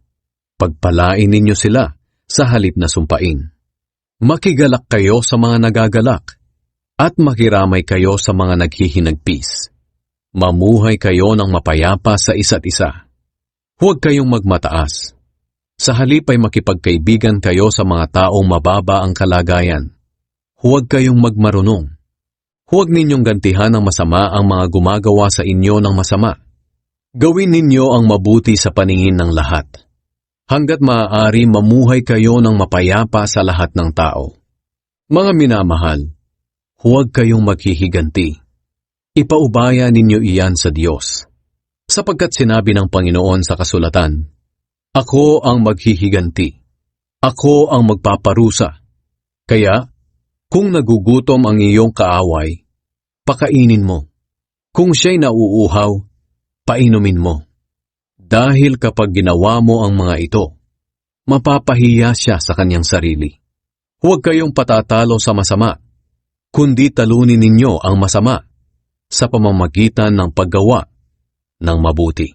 Pagpalain ninyo sila sa halip na sumpain. Makigalak kayo sa mga nagagalak at makiramay kayo sa mga naghihinagpis. Mamuhay kayo ng mapayapa sa isa't isa. Huwag kayong magmataas. Sa halip ay makipagkaibigan kayo sa mga taong mababa ang kalagayan. Huwag kayong magmarunong. Huwag ninyong gantihan ng masama ang mga gumagawa sa inyo ng masama. Gawin ninyo ang mabuti sa paningin ng lahat. Hanggat maaari mamuhay kayo ng mapayapa sa lahat ng tao. Mga minamahal, huwag kayong maghihiganti. Ipaubaya ninyo iyan sa Diyos. Sapagkat sinabi ng Panginoon sa kasulatan, "Ako ang maghihiganti. Ako ang magpaparusa." Kaya, kung nagugutom ang iyong kaaway, pakainin mo. Kung siya'y nauuhaw, painumin mo. Dahil kapag ginawa mo ang mga ito, mapapahiya siya sa kanyang sarili. Huwag kayong patatalo sa masama, kundi talunin ninyo ang masama sa pamamagitan ng paggawa ng mabuti.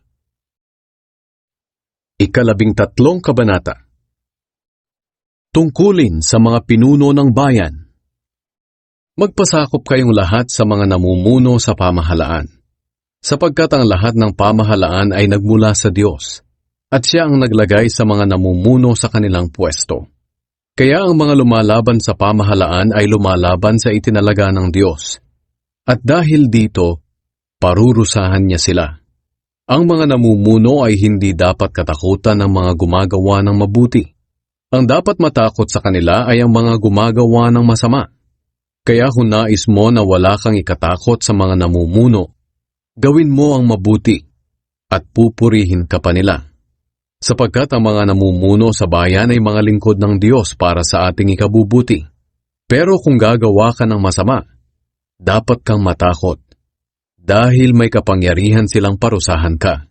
13 Kabanata. Tungkulin sa mga pinuno ng bayan. Magpasakop kayong lahat sa mga namumuno sa pamahalaan, sapagkat ang lahat ng pamahalaan ay nagmula sa Diyos, at siya ang naglagay sa mga namumuno sa kanilang pwesto. Kaya ang mga lumalaban sa pamahalaan ay lumalaban sa itinalaga ng Diyos. At dahil dito, parurusahan niya sila. Ang mga namumuno ay hindi dapat katakutan ng mga gumagawa ng mabuti. Ang dapat matakot sa kanila ay ang mga gumagawa ng masama. Kaya kung nais mo na wala kang ikatakot sa mga namumuno, gawin mo ang mabuti at pupurihin ka pa nila. Sapagkat ang mga namumuno sa bayan ay mga lingkod ng Diyos para sa ating ikabubuti. Pero kung gagawa ka ng masama, dapat kang matakot, dahil may kapangyarihan silang parusahan ka.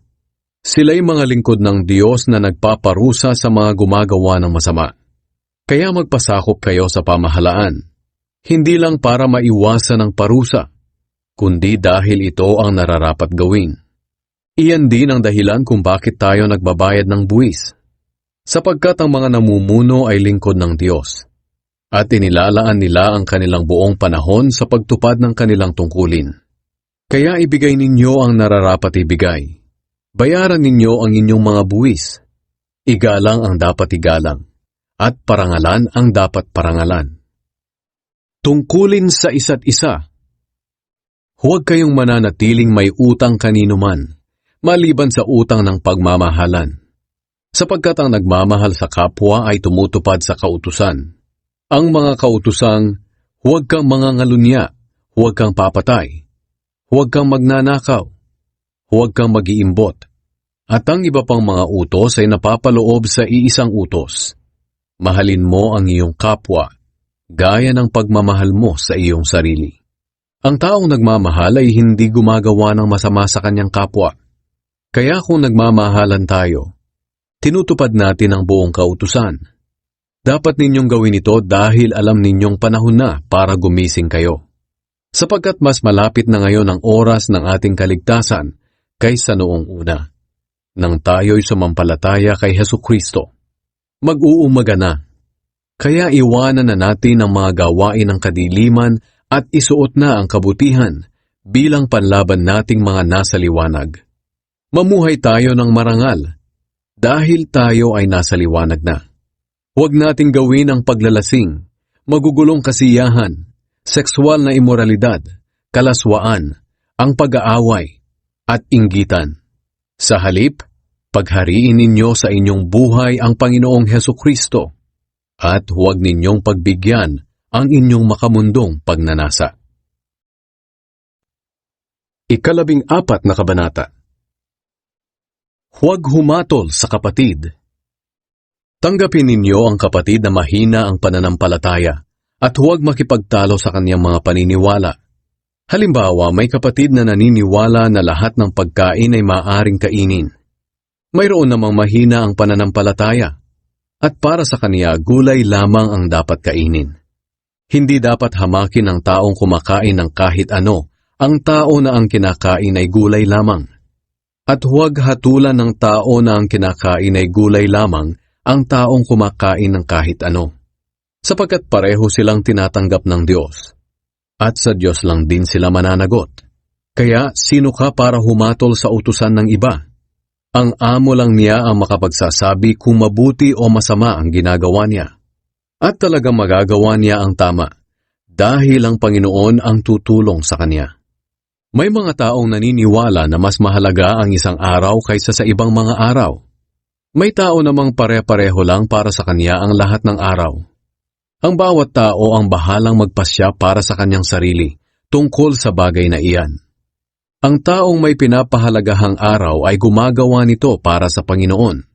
Sila'y mga lingkod ng Diyos na nagpaparusa sa mga gumagawa ng masama. Kaya magpasakop kayo sa pamahalaan, hindi lang para maiwasan ang parusa, kundi dahil ito ang nararapat gawin. Iyan din ang dahilan kung bakit tayo nagbabayad ng buwis, sapagkat ang mga namumuno ay lingkod ng Diyos, at inilalaan nila ang kanilang buong panahon sa pagtupad ng kanilang tungkulin. Kaya ibigay ninyo ang nararapat ibigay. Bayaran ninyo ang inyong mga buwis. Igalang ang dapat igalang, at parangalan ang dapat parangalan. Tungkulin sa isa't isa. Huwag kayong mananatiling may utang kanino man, maliban sa utang ng pagmamahalan. sapagkat ang nagmamahal sa kapwa ay tumutupad sa kautusan. Ang mga kautusang, huwag kang mangangalunya, huwag kang papatay, huwag kang magnanakaw, huwag kang mag-iimbot, at ang iba pang mga utos ay napapaloob sa iisang utos. Mahalin mo ang iyong kapwa, gaya ng pagmamahal mo sa iyong sarili. Ang taong nagmamahal ay hindi gumagawa ng masama sa kanyang kapwa. Kaya kung nagmamahalan tayo, tinutupad natin ang buong kautusan. Dapat ninyong gawin ito dahil alam ninyong panahon na para gumising kayo. Sapagkat mas malapit na ngayon ang oras ng ating kaligtasan kaysa noong una, nang tayo'y sumampalataya kay Hesukristo. Mag-uumaga na, kaya iwanan na natin ang mga gawain ng kadiliman at isuot na ang kabutihan bilang panlaban nating mga nasa liwanag. Mamuhay tayo ng marangal dahil tayo ay nasa liwanag na. Huwag nating gawin ang paglalasing, magugulong kasiyahan, sexual na imoralidad, kalaswaan, ang pag-aaway, at inggitan. Sa halip, paghariin ninyo sa inyong buhay ang Panginoong Hesukristo at huwag ninyong pagbigyan ang inyong makamundong pagnanasa. 14 na kabanata. Huwag humatol sa kapatid. Tanggapin ninyo ang kapatid na mahina ang pananampalataya at huwag makipagtalo sa kanyang mga paniniwala. Halimbawa, may kapatid na naniniwala na lahat ng pagkain ay maaaring kainin. Mayroon namang mahina ang pananampalataya at para sa kanya gulay lamang ang dapat kainin. Hindi dapat hamakin ng taong kumakain ng kahit ano, ang tao na ang kinakain ay gulay lamang. At huwag hatulan ng tao na ang kinakain ay gulay lamang ang taong kumakain ng kahit ano. Sapagkat pareho silang tinatanggap ng Diyos. At sa Diyos lang din sila mananagot. Kaya sino ka para humatol sa utusan ng iba? Ang amo lang niya ang makapagsasabi kung mabuti o masama ang ginagawa niya. At talagang magagawa niya ang tama, dahil ang Panginoon ang tutulong sa kanya. May mga taong naniniwala na mas mahalaga ang isang araw kaysa sa ibang mga araw. May tao namang pare-pareho lang para sa kanya ang lahat ng araw. Ang bawat tao ang bahalang magpasya para sa kanyang sarili tungkol sa bagay na iyan. Ang taong may pinapahalagahang araw ay gumagawa nito para sa Panginoon.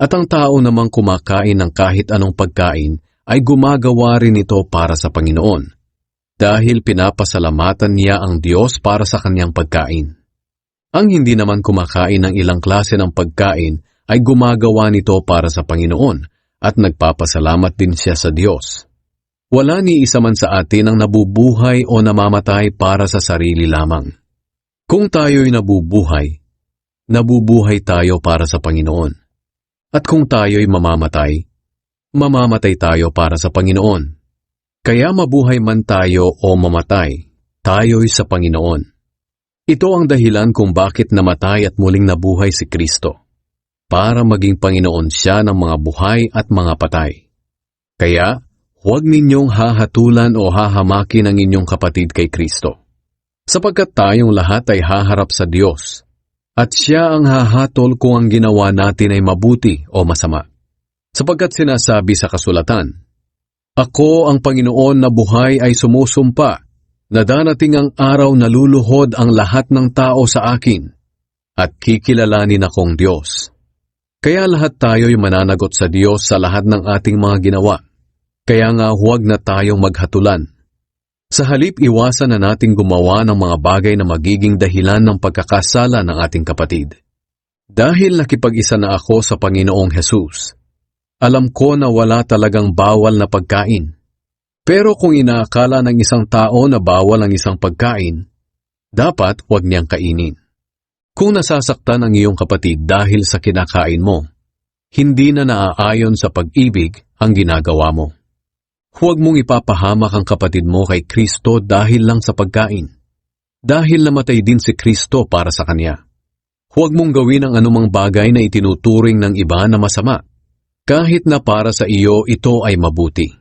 At ang tao namang kumakain ng kahit anong pagkain ay gumagawa rin ito para sa Panginoon, dahil pinapasalamatan niya ang Diyos para sa kanyang pagkain. Ang hindi naman kumakain ng ilang klase ng pagkain ay gumagawa nito para sa Panginoon at nagpapasalamat din siya sa Diyos. Wala ni isa man sa atin ang nabubuhay o namamatay para sa sarili lamang. Kung tayo'y nabubuhay tayo para sa Panginoon. At kung tayo'y mamamatay tayo para sa Panginoon. Kaya mabuhay man tayo o mamatay, tayo'y sa Panginoon. Ito ang dahilan kung bakit namatay at muling nabuhay si Kristo, para maging Panginoon siya ng mga buhay at mga patay. Kaya, huwag ninyong hahatulan o hahamakin ang inyong kapatid kay Kristo, sapagkat tayong lahat ay haharap sa Diyos, at siya ang hahatol kung ang ginawa natin ay mabuti o masama. Sapagkat sinasabi sa kasulatan, Ako ang Panginoon na buhay ay sumusumpa, na darating ang araw na luluhod ang lahat ng tao sa akin, at kikilalanin akong Diyos. Kaya lahat tayo'y mananagot sa Diyos sa lahat ng ating mga ginawa. Kaya nga huwag na tayong maghatulan. Sa halip, iwasan na nating gumawa ng mga bagay na magiging dahilan ng pagkakasala ng ating kapatid. Dahil nakipag-isa na ako sa Panginoong Hesus, alam ko na wala talagang bawal na pagkain. Pero kung inaakala ng isang tao na bawal ang isang pagkain, dapat huwag niyang kainin. Kung nasasaktan ang iyong kapatid dahil sa kinakain mo, hindi na naaayon sa pag-ibig ang ginagawa mo. Huwag mong ipapahamak ang kapatid mo kay Kristo dahil lang sa pagkain. Dahil namatay din si Kristo para sa kanya. Huwag mong gawin ang anumang bagay na itinuturing ng iba na masama, kahit na para sa iyo ito ay mabuti.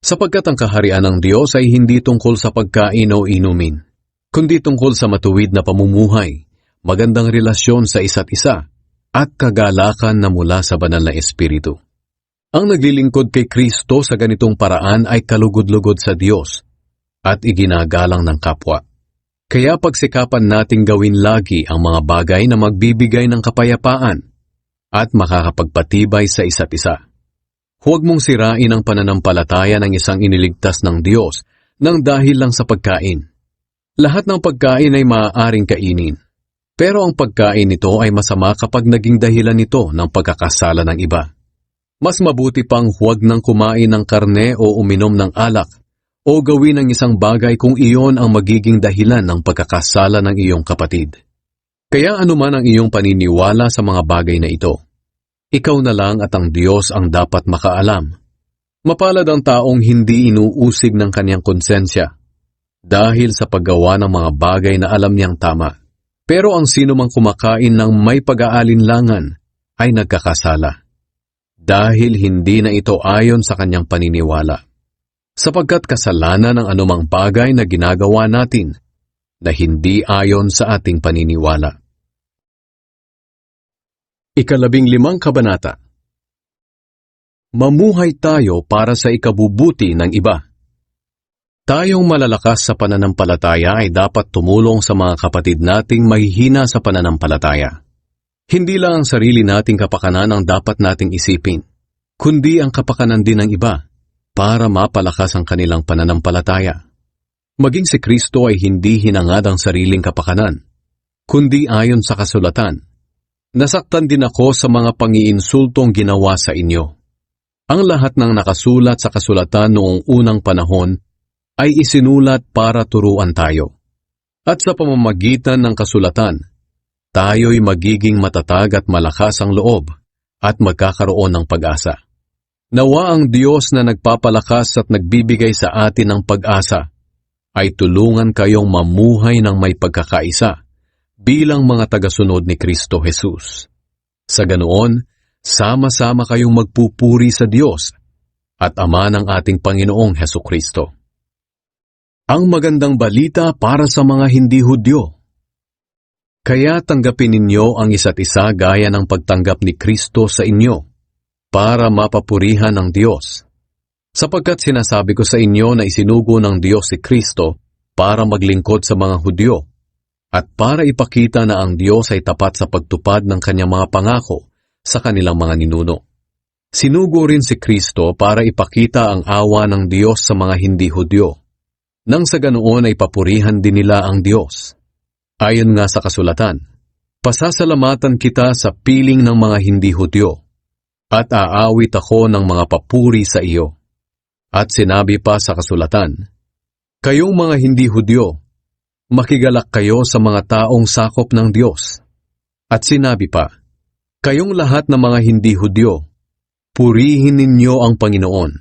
Sapagkat ang kaharian ng Diyos ay hindi tungkol sa pagkain o inumin, kundi tungkol sa matuwid na pamumuhay, magandang relasyon sa isa't isa, at kagalakan na mula sa banal na Espiritu. Ang naglilingkod kay Kristo sa ganitong paraan ay kalugod-lugod sa Diyos at iginagalang ng kapwa. Kaya pagsikapan nating gawin lagi ang mga bagay na magbibigay ng kapayapaan at makakapagpatibay sa isa't isa. Huwag mong sirain ang pananampalataya ng isang iniligtas ng Diyos nang dahil lang sa pagkain. Lahat ng pagkain ay maaaring kainin, pero ang pagkain nito ay masama kapag naging dahilan nito ng pagkakasala ng iba. Mas mabuti pang huwag nang kumain ng karne o uminom ng alak o gawin ang isang bagay kung iyon ang magiging dahilan ng pagkakasala ng iyong kapatid. Kaya anuman ang iyong paniniwala sa mga bagay na ito, ikaw na lang at ang Diyos ang dapat makaalam. Mapalad ang taong hindi inuusig ng kanyang konsensya dahil sa paggawa ng mga bagay na alam niyang tama. Pero ang sino mang kumakain ng may pag-aalinlangan ay nagkakasala dahil hindi na ito ayon sa kanyang paniniwala. Sapagkat kasalanan ang anumang bagay na ginagawa natin na hindi ayon sa ating paniniwala. 15 Kabanata. Mamuhay tayo para sa ikabubuti ng iba. Tayong malalakas sa pananampalataya ay dapat tumulong sa mga kapatid nating mahihina sa pananampalataya. Hindi lang ang sarili nating kapakanan ang dapat nating isipin, kundi ang kapakanan din ng iba para mapalakas ang kanilang pananampalataya. Maging si Kristo ay hindi hinangad ang sariling kapakanan, kundi ayon sa kasulatan. Nasaktan din ako sa mga pangiinsultong ginawa sa inyo. Ang lahat ng nakasulat sa kasulatan noong unang panahon ay isinulat para turuan tayo. At sa pamamagitan ng kasulatan, tayo'y magiging matatag at malakas ang loob at magkakaroon ng pag-asa. Nawa ang Diyos na nagpapalakas at nagbibigay sa atin ng pag-asa ay tulungan kayong mamuhay ng may pagkakaisa bilang mga tagasunod ni Kristo Jesus. Sa ganoon, sama-sama kayong magpupuri sa Diyos at Ama ng ating Panginoong Hesukristo. Ang magandang balita para sa mga hindi Hudyo. Kaya tanggapin ninyo ang isa't isa gaya ng pagtanggap ni Kristo sa inyo, para mapapurihan ng Diyos. Sapagkat sinasabi ko sa inyo na isinugo ng Diyos si Kristo para maglingkod sa mga Hudyo, at para ipakita na ang Diyos ay tapat sa pagtupad ng kanyang mga pangako sa kanilang mga ninuno. Sinugo rin si Kristo para ipakita ang awa ng Diyos sa mga hindi Hudyo, nang sa ganoon ay papurihan din nila ang Diyos. Ayon nga sa kasulatan, pasasalamatan kita sa piling ng mga hindi Hudyo, at aawit ako ng mga papuri sa iyo. At sinabi pa sa kasulatan, kayong mga hindi Hudyo, makigalak kayo sa mga taong sakop ng Diyos. At sinabi pa, kayong lahat ng mga hindi Hudyo, purihin ninyo ang Panginoon.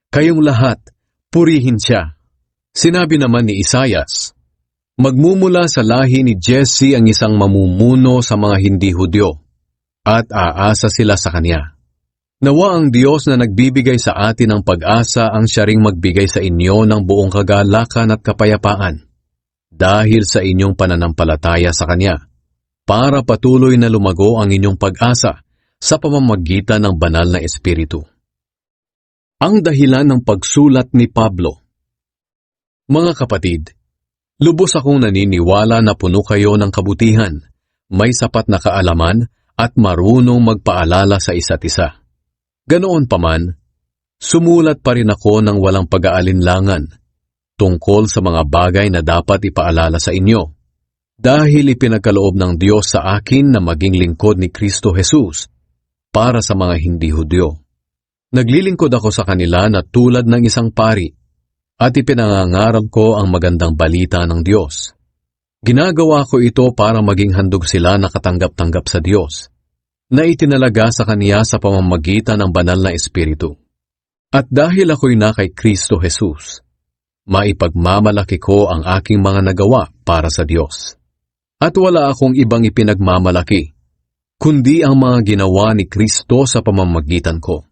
Kayong lahat, purihin siya. Sinabi naman ni Isaias, magmumula sa lahi ni Jesse ang isang mamumuno sa mga hindi Hudyo, at aasa sila sa kanya. Nawa ang Diyos na nagbibigay sa atin ng pag-asa ang siya ring magbigay sa inyo ng buong kagalakan at kapayapaan, dahil sa inyong pananampalataya sa Kanya, para patuloy na lumago ang inyong pag-asa sa pamamagitan ng banal na Espiritu. Ang dahilan ng pagsulat ni Pablo. Mga kapatid, lubos akong naniniwala na puno kayo ng kabutihan, may sapat na kaalaman at marunong magpaalala sa isa't isa. Ganoon pa man, sumulat pa rin ako ng walang pag-aalinlangan tungkol sa mga bagay na dapat ipaalala sa inyo, dahil ipinagkaloob ng Diyos sa akin na maging lingkod ni Kristo Jesus para sa mga hindi Hudyo. Naglilingkod ako sa kanila na tulad ng isang pari, at ipinangangaral ko ang magandang balita ng Diyos. Ginagawa ko ito para maging handog sila na katanggap-tanggap sa Diyos, na itinalaga sa Kaniya sa pamamagitan ng banal na Espiritu. At dahil ako'y na kay Kristo Jesus, maipagmamalaki ko ang aking mga nagawa para sa Diyos. At wala akong ibang ipinagmamalaki, kundi ang mga ginawa ni Kristo sa pamamagitan ko,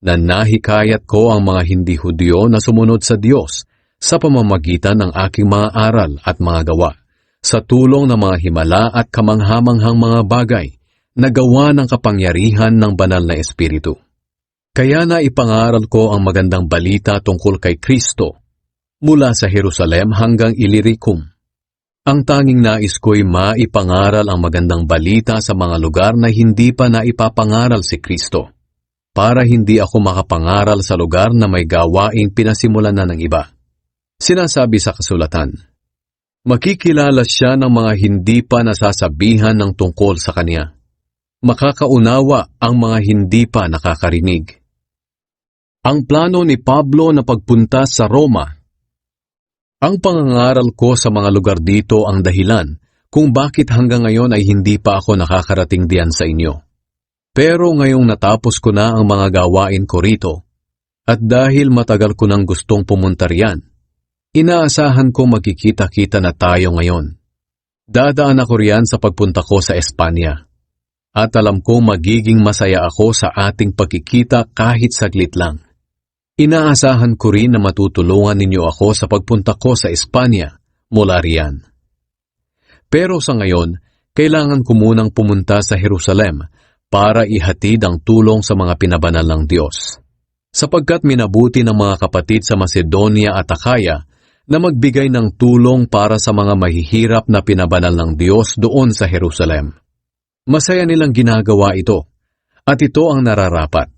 na nahikayat ko ang mga hindi Hudyo na sumunod sa Diyos sa pamamagitan ng aking mga aral at mga gawa, sa tulong ng mga himala at kamanghamanghang mga bagay na gawa ng kapangyarihan ng banal na Espiritu. Kaya na ipangaral ko ang magandang balita tungkol kay Kristo mula sa Jerusalem hanggang Illyricum. Ang tanging nais ko'y maipangaral ang magandang balita sa mga lugar na hindi pa naipapangaral si Kristo, para hindi ako makapangaral sa lugar na may gawaing pinasimulan na ng iba. Sinasabi sa kasulatan, makikilala siya ng mga hindi pa nasasabihan ng tungkol sa kanya. Makakaunawa ang mga hindi pa nakakarinig. Ang plano ni Pablo na pagpunta sa Roma. Ang pangangaral ko sa mga lugar dito ang dahilan kung bakit hanggang ngayon ay hindi pa ako nakakarating diyan sa inyo. Pero ngayong natapos ko na ang mga gawain ko rito, at dahil matagal ko nang gustong pumunta riyan, inaasahan ko magkikita-kita na tayo ngayon. Dadaan ako riyan sa pagpunta ko sa Espanya. At alam ko magiging masaya ako sa ating pagkikita kahit saglit lang. Inaasahan ko rin na matutulungan ninyo ako sa pagpunta ko sa Espanya mula riyan. Pero sa ngayon, kailangan ko munang pumunta sa Jerusalem para ihatid ang tulong sa mga pinabanal ng Diyos. Sapagkat minabuti ng mga kapatid sa Macedonia at Akaya na magbigay ng tulong para sa mga mahihirap na pinabanal ng Diyos doon sa Jerusalem. Masaya nilang ginagawa ito, at ito ang nararapat,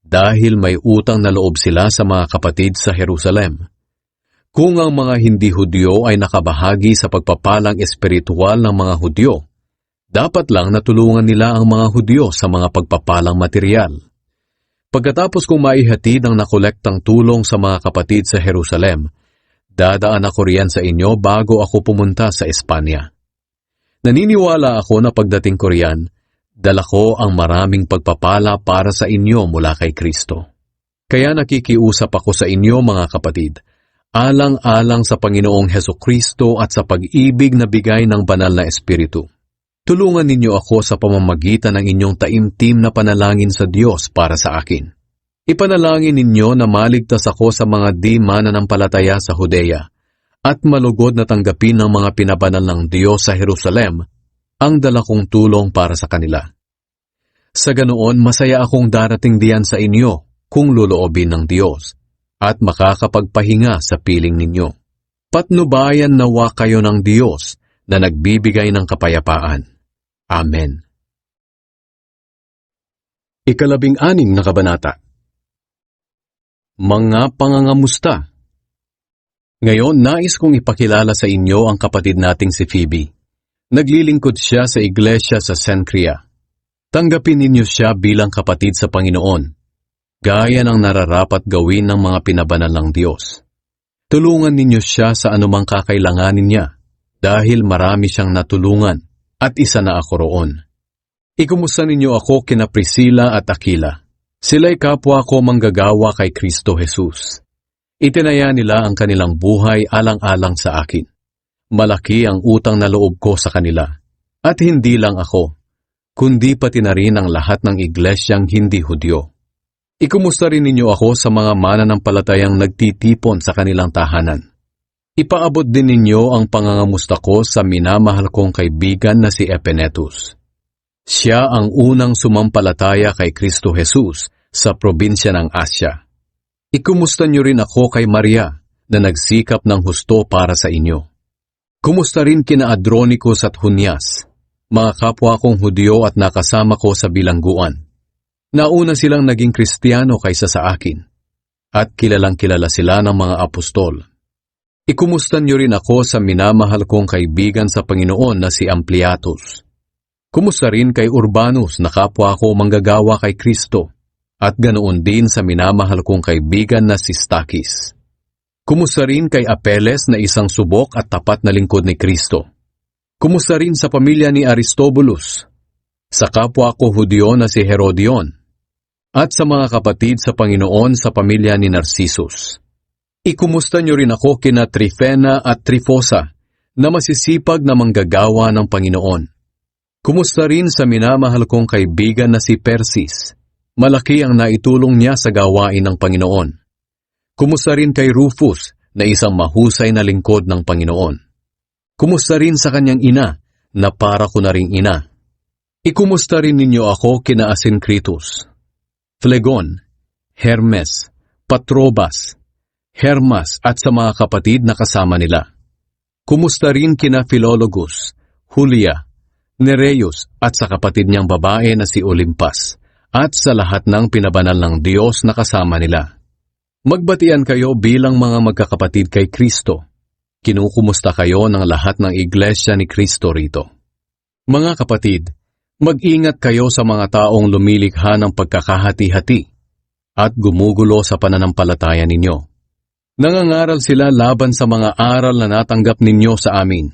dahil may utang na loob sila sa mga kapatid sa Jerusalem. Kung ang mga hindi Hudyo ay nakabahagi sa pagpapalang espiritual ng mga Hudyo, dapat lang natulungan nila ang mga Hudyo sa mga pagpapalang material. Pagkatapos kong maihatid ang nakolektang tulong sa mga kapatid sa Jerusalem, dadaan ako riyan sa inyo bago ako pumunta sa Espanya. Naniniwala ako na pagdating ko riyan, dala ko ang maraming pagpapala para sa inyo mula kay Kristo. Kaya nakikiusap ako sa inyo mga kapatid, alang-alang sa Panginoong Hesukristo at sa pag-ibig na bigay ng banal na Espiritu. Tulungan ninyo ako sa pamamagitan ng inyong taimtim na panalangin sa Diyos para sa akin. Ipanalangin ninyo na maligtas ako sa mga di mananampalataya sa Judea at malugod na tanggapin ng mga pinabanal ng Diyos sa Jerusalem ang dala kong tulong para sa kanila. Sa ganoon, masaya akong darating diyan sa inyo kung loloobin ng Diyos at makakapagpahinga sa piling ninyo. Patnubayan nawa kayo ng Diyos na nagbibigay ng kapayapaan. Amen. 16 na kabanata. Mga pangangamusta. Ngayon, nais kong ipakilala sa inyo ang kapatid nating si Phoebe. Naglilingkod siya sa iglesia sa Cenchrea. Tanggapin ninyo siya bilang kapatid sa Panginoon, gaya ng nararapat gawin ng mga pinabanal ng Diyos. Tulungan ninyo siya sa anumang kakailanganin niya, dahil marami siyang natulungan, at isa na ako roon. Ikumusta ninyo ako kina Priscilla at Aquila. Sila'y kapwa ko manggagawa kay Kristo Jesus. Itinaya nila ang kanilang buhay alang-alang sa akin. Malaki ang utang na loob ko sa kanila. At hindi lang ako, kundi pati na rin ang lahat ng iglesyang hindi Hudyo. Ikumusta rin ninyo ako sa mga mananampalatayang nagtitipon sa kanilang tahanan. Ipaabot din ninyo ang pangangamusta ko sa minamahal kong kaibigan na si Epenetus. Siya ang unang sumampalataya kay Kristo Jesus sa probinsya ng Asya. Ikumusta niyo rin ako kay Maria na nagsikap ng husto para sa inyo. Kumusta rin kina Adronicus at Junias, mga kapwa kong Hudyo at nakasama ko sa bilangguan. Nauna silang naging Kristiyano kaysa sa akin, at kilalang-kilala sila ng mga apostol. Ikumusta niyo rin ako sa minamahal kong kaibigan sa Panginoon na si Ampliatus. Kumusta rin kay Urbanus na kapwa ko manggagawa kay Kristo, at ganoon din sa minamahal kong kaibigan na si Stachys. Kumusta rin kay Apeles na isang subok at tapat na lingkod ni Kristo. Kumusta rin sa pamilya ni Aristobulus, sa kapwa ko Hudyo na si Herodion, at sa mga kapatid sa Panginoon sa pamilya ni Narcissus. Ikumusta niyo rin ako kina Trifena at Trifosa na masisipag na manggagawa ng Panginoon. Kumusta rin sa minamahal kong kaibigan na si Persis. Malaki ang naitulong niya sa gawain ng Panginoon. Kumusta rin kay Rufus na isang mahusay na lingkod ng Panginoon. Kumusta rin sa kanyang ina na para ko na ring ina. Ikumusta rin ninyo ako kina Asincritus, Phlegon, Hermes, Patrobas, Hermas at sa mga kapatid na kasama nila. Kumusta rin kina Philologus, Julia, Nereus at sa kapatid niyang babae na si Olimpas at sa lahat ng pinabanal ng Diyos na kasama nila. Magbatian kayo bilang mga magkakapatid kay Kristo. Kinukumusta kayo ng lahat ng iglesia ni Kristo rito. Mga kapatid, mag-ingat kayo sa mga taong lumilikha ng pagkakahati-hati at gumugulo sa pananampalataya ninyo. Nangangaral sila laban sa mga aral na natanggap ninyo sa amin.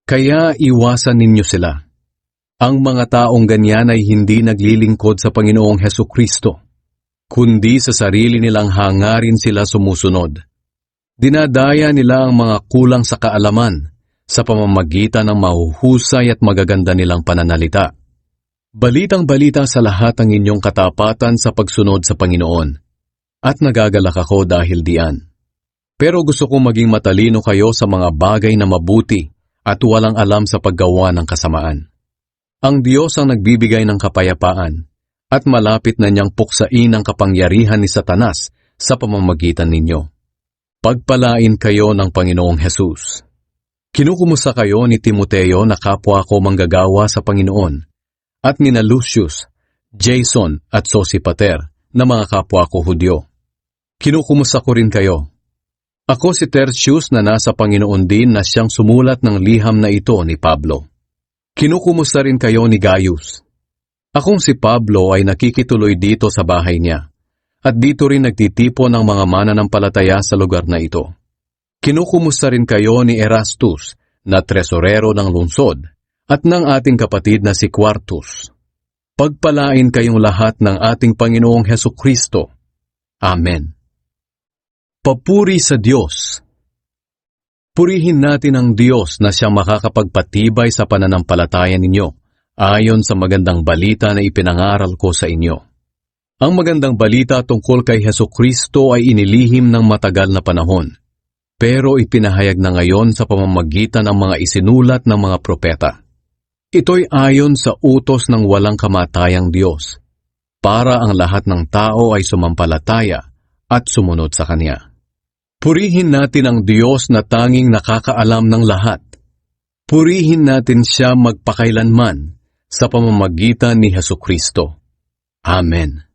Kaya iwasan ninyo sila. Ang mga taong ganyan ay hindi naglilingkod sa Panginoong Hesukristo, kundi sa sarili nilang hangarin sila sumusunod. Dinadaya nila ang mga kulang sa kaalaman sa pamamagitan ng mahuhusay at magaganda nilang pananalita. Balitang-balita sa lahat ang inyong katapatan sa pagsunod sa Panginoon, at nagagalak ako dahil diyan. Pero gusto kong maging matalino kayo sa mga bagay na mabuti at walang alam sa paggawa ng kasamaan. Ang Diyos ang nagbibigay ng kapayapaan at malapit na niyang puksain ang kapangyarihan ni Satanas sa pamamagitan ninyo. Pagpalain kayo ng Panginoong Hesus. Kinukumusta kayo ni Timoteo na kapwa ko manggagawa sa Panginoon at nina Lucius, Jason at Sosipater na mga kapwa ko Hudyo. Kinukumusta ko rin kayo. Ako si Tertius na nasa Panginoon din na siyang sumulat ng liham na ito ni Pablo. Kinukumusta rin kayo ni Gaius. Akong si Pablo ay nakikituloy dito sa bahay niya, at dito rin nagtitipon ng mga mananampalataya sa lugar na ito. Kinukumusta rin kayo ni Erastus, na tresorero ng lungsod, at ng ating kapatid na si Quartus. Pagpalain kayong lahat ng ating Panginoong Hesukristo. Amen. Papuri sa Diyos. Purihin natin ang Diyos na siyang makakapagpatibay sa pananampalataya ninyo, ayon sa magandang balita na ipinangaral ko sa inyo. Ang magandang balita tungkol kay Hesukristo ay inilihim ng matagal na panahon, pero ipinahayag na ngayon sa pamamagitan ng mga isinulat ng mga propeta. Ito'y ayon sa utos ng walang kamatayang Diyos, para ang lahat ng tao ay sumampalataya at sumunod sa Kanya. Purihin natin ang Diyos na tanging nakakaalam ng lahat. Purihin natin Siya magpakailanman sa pamamagitan ni Hesukristo. Amen.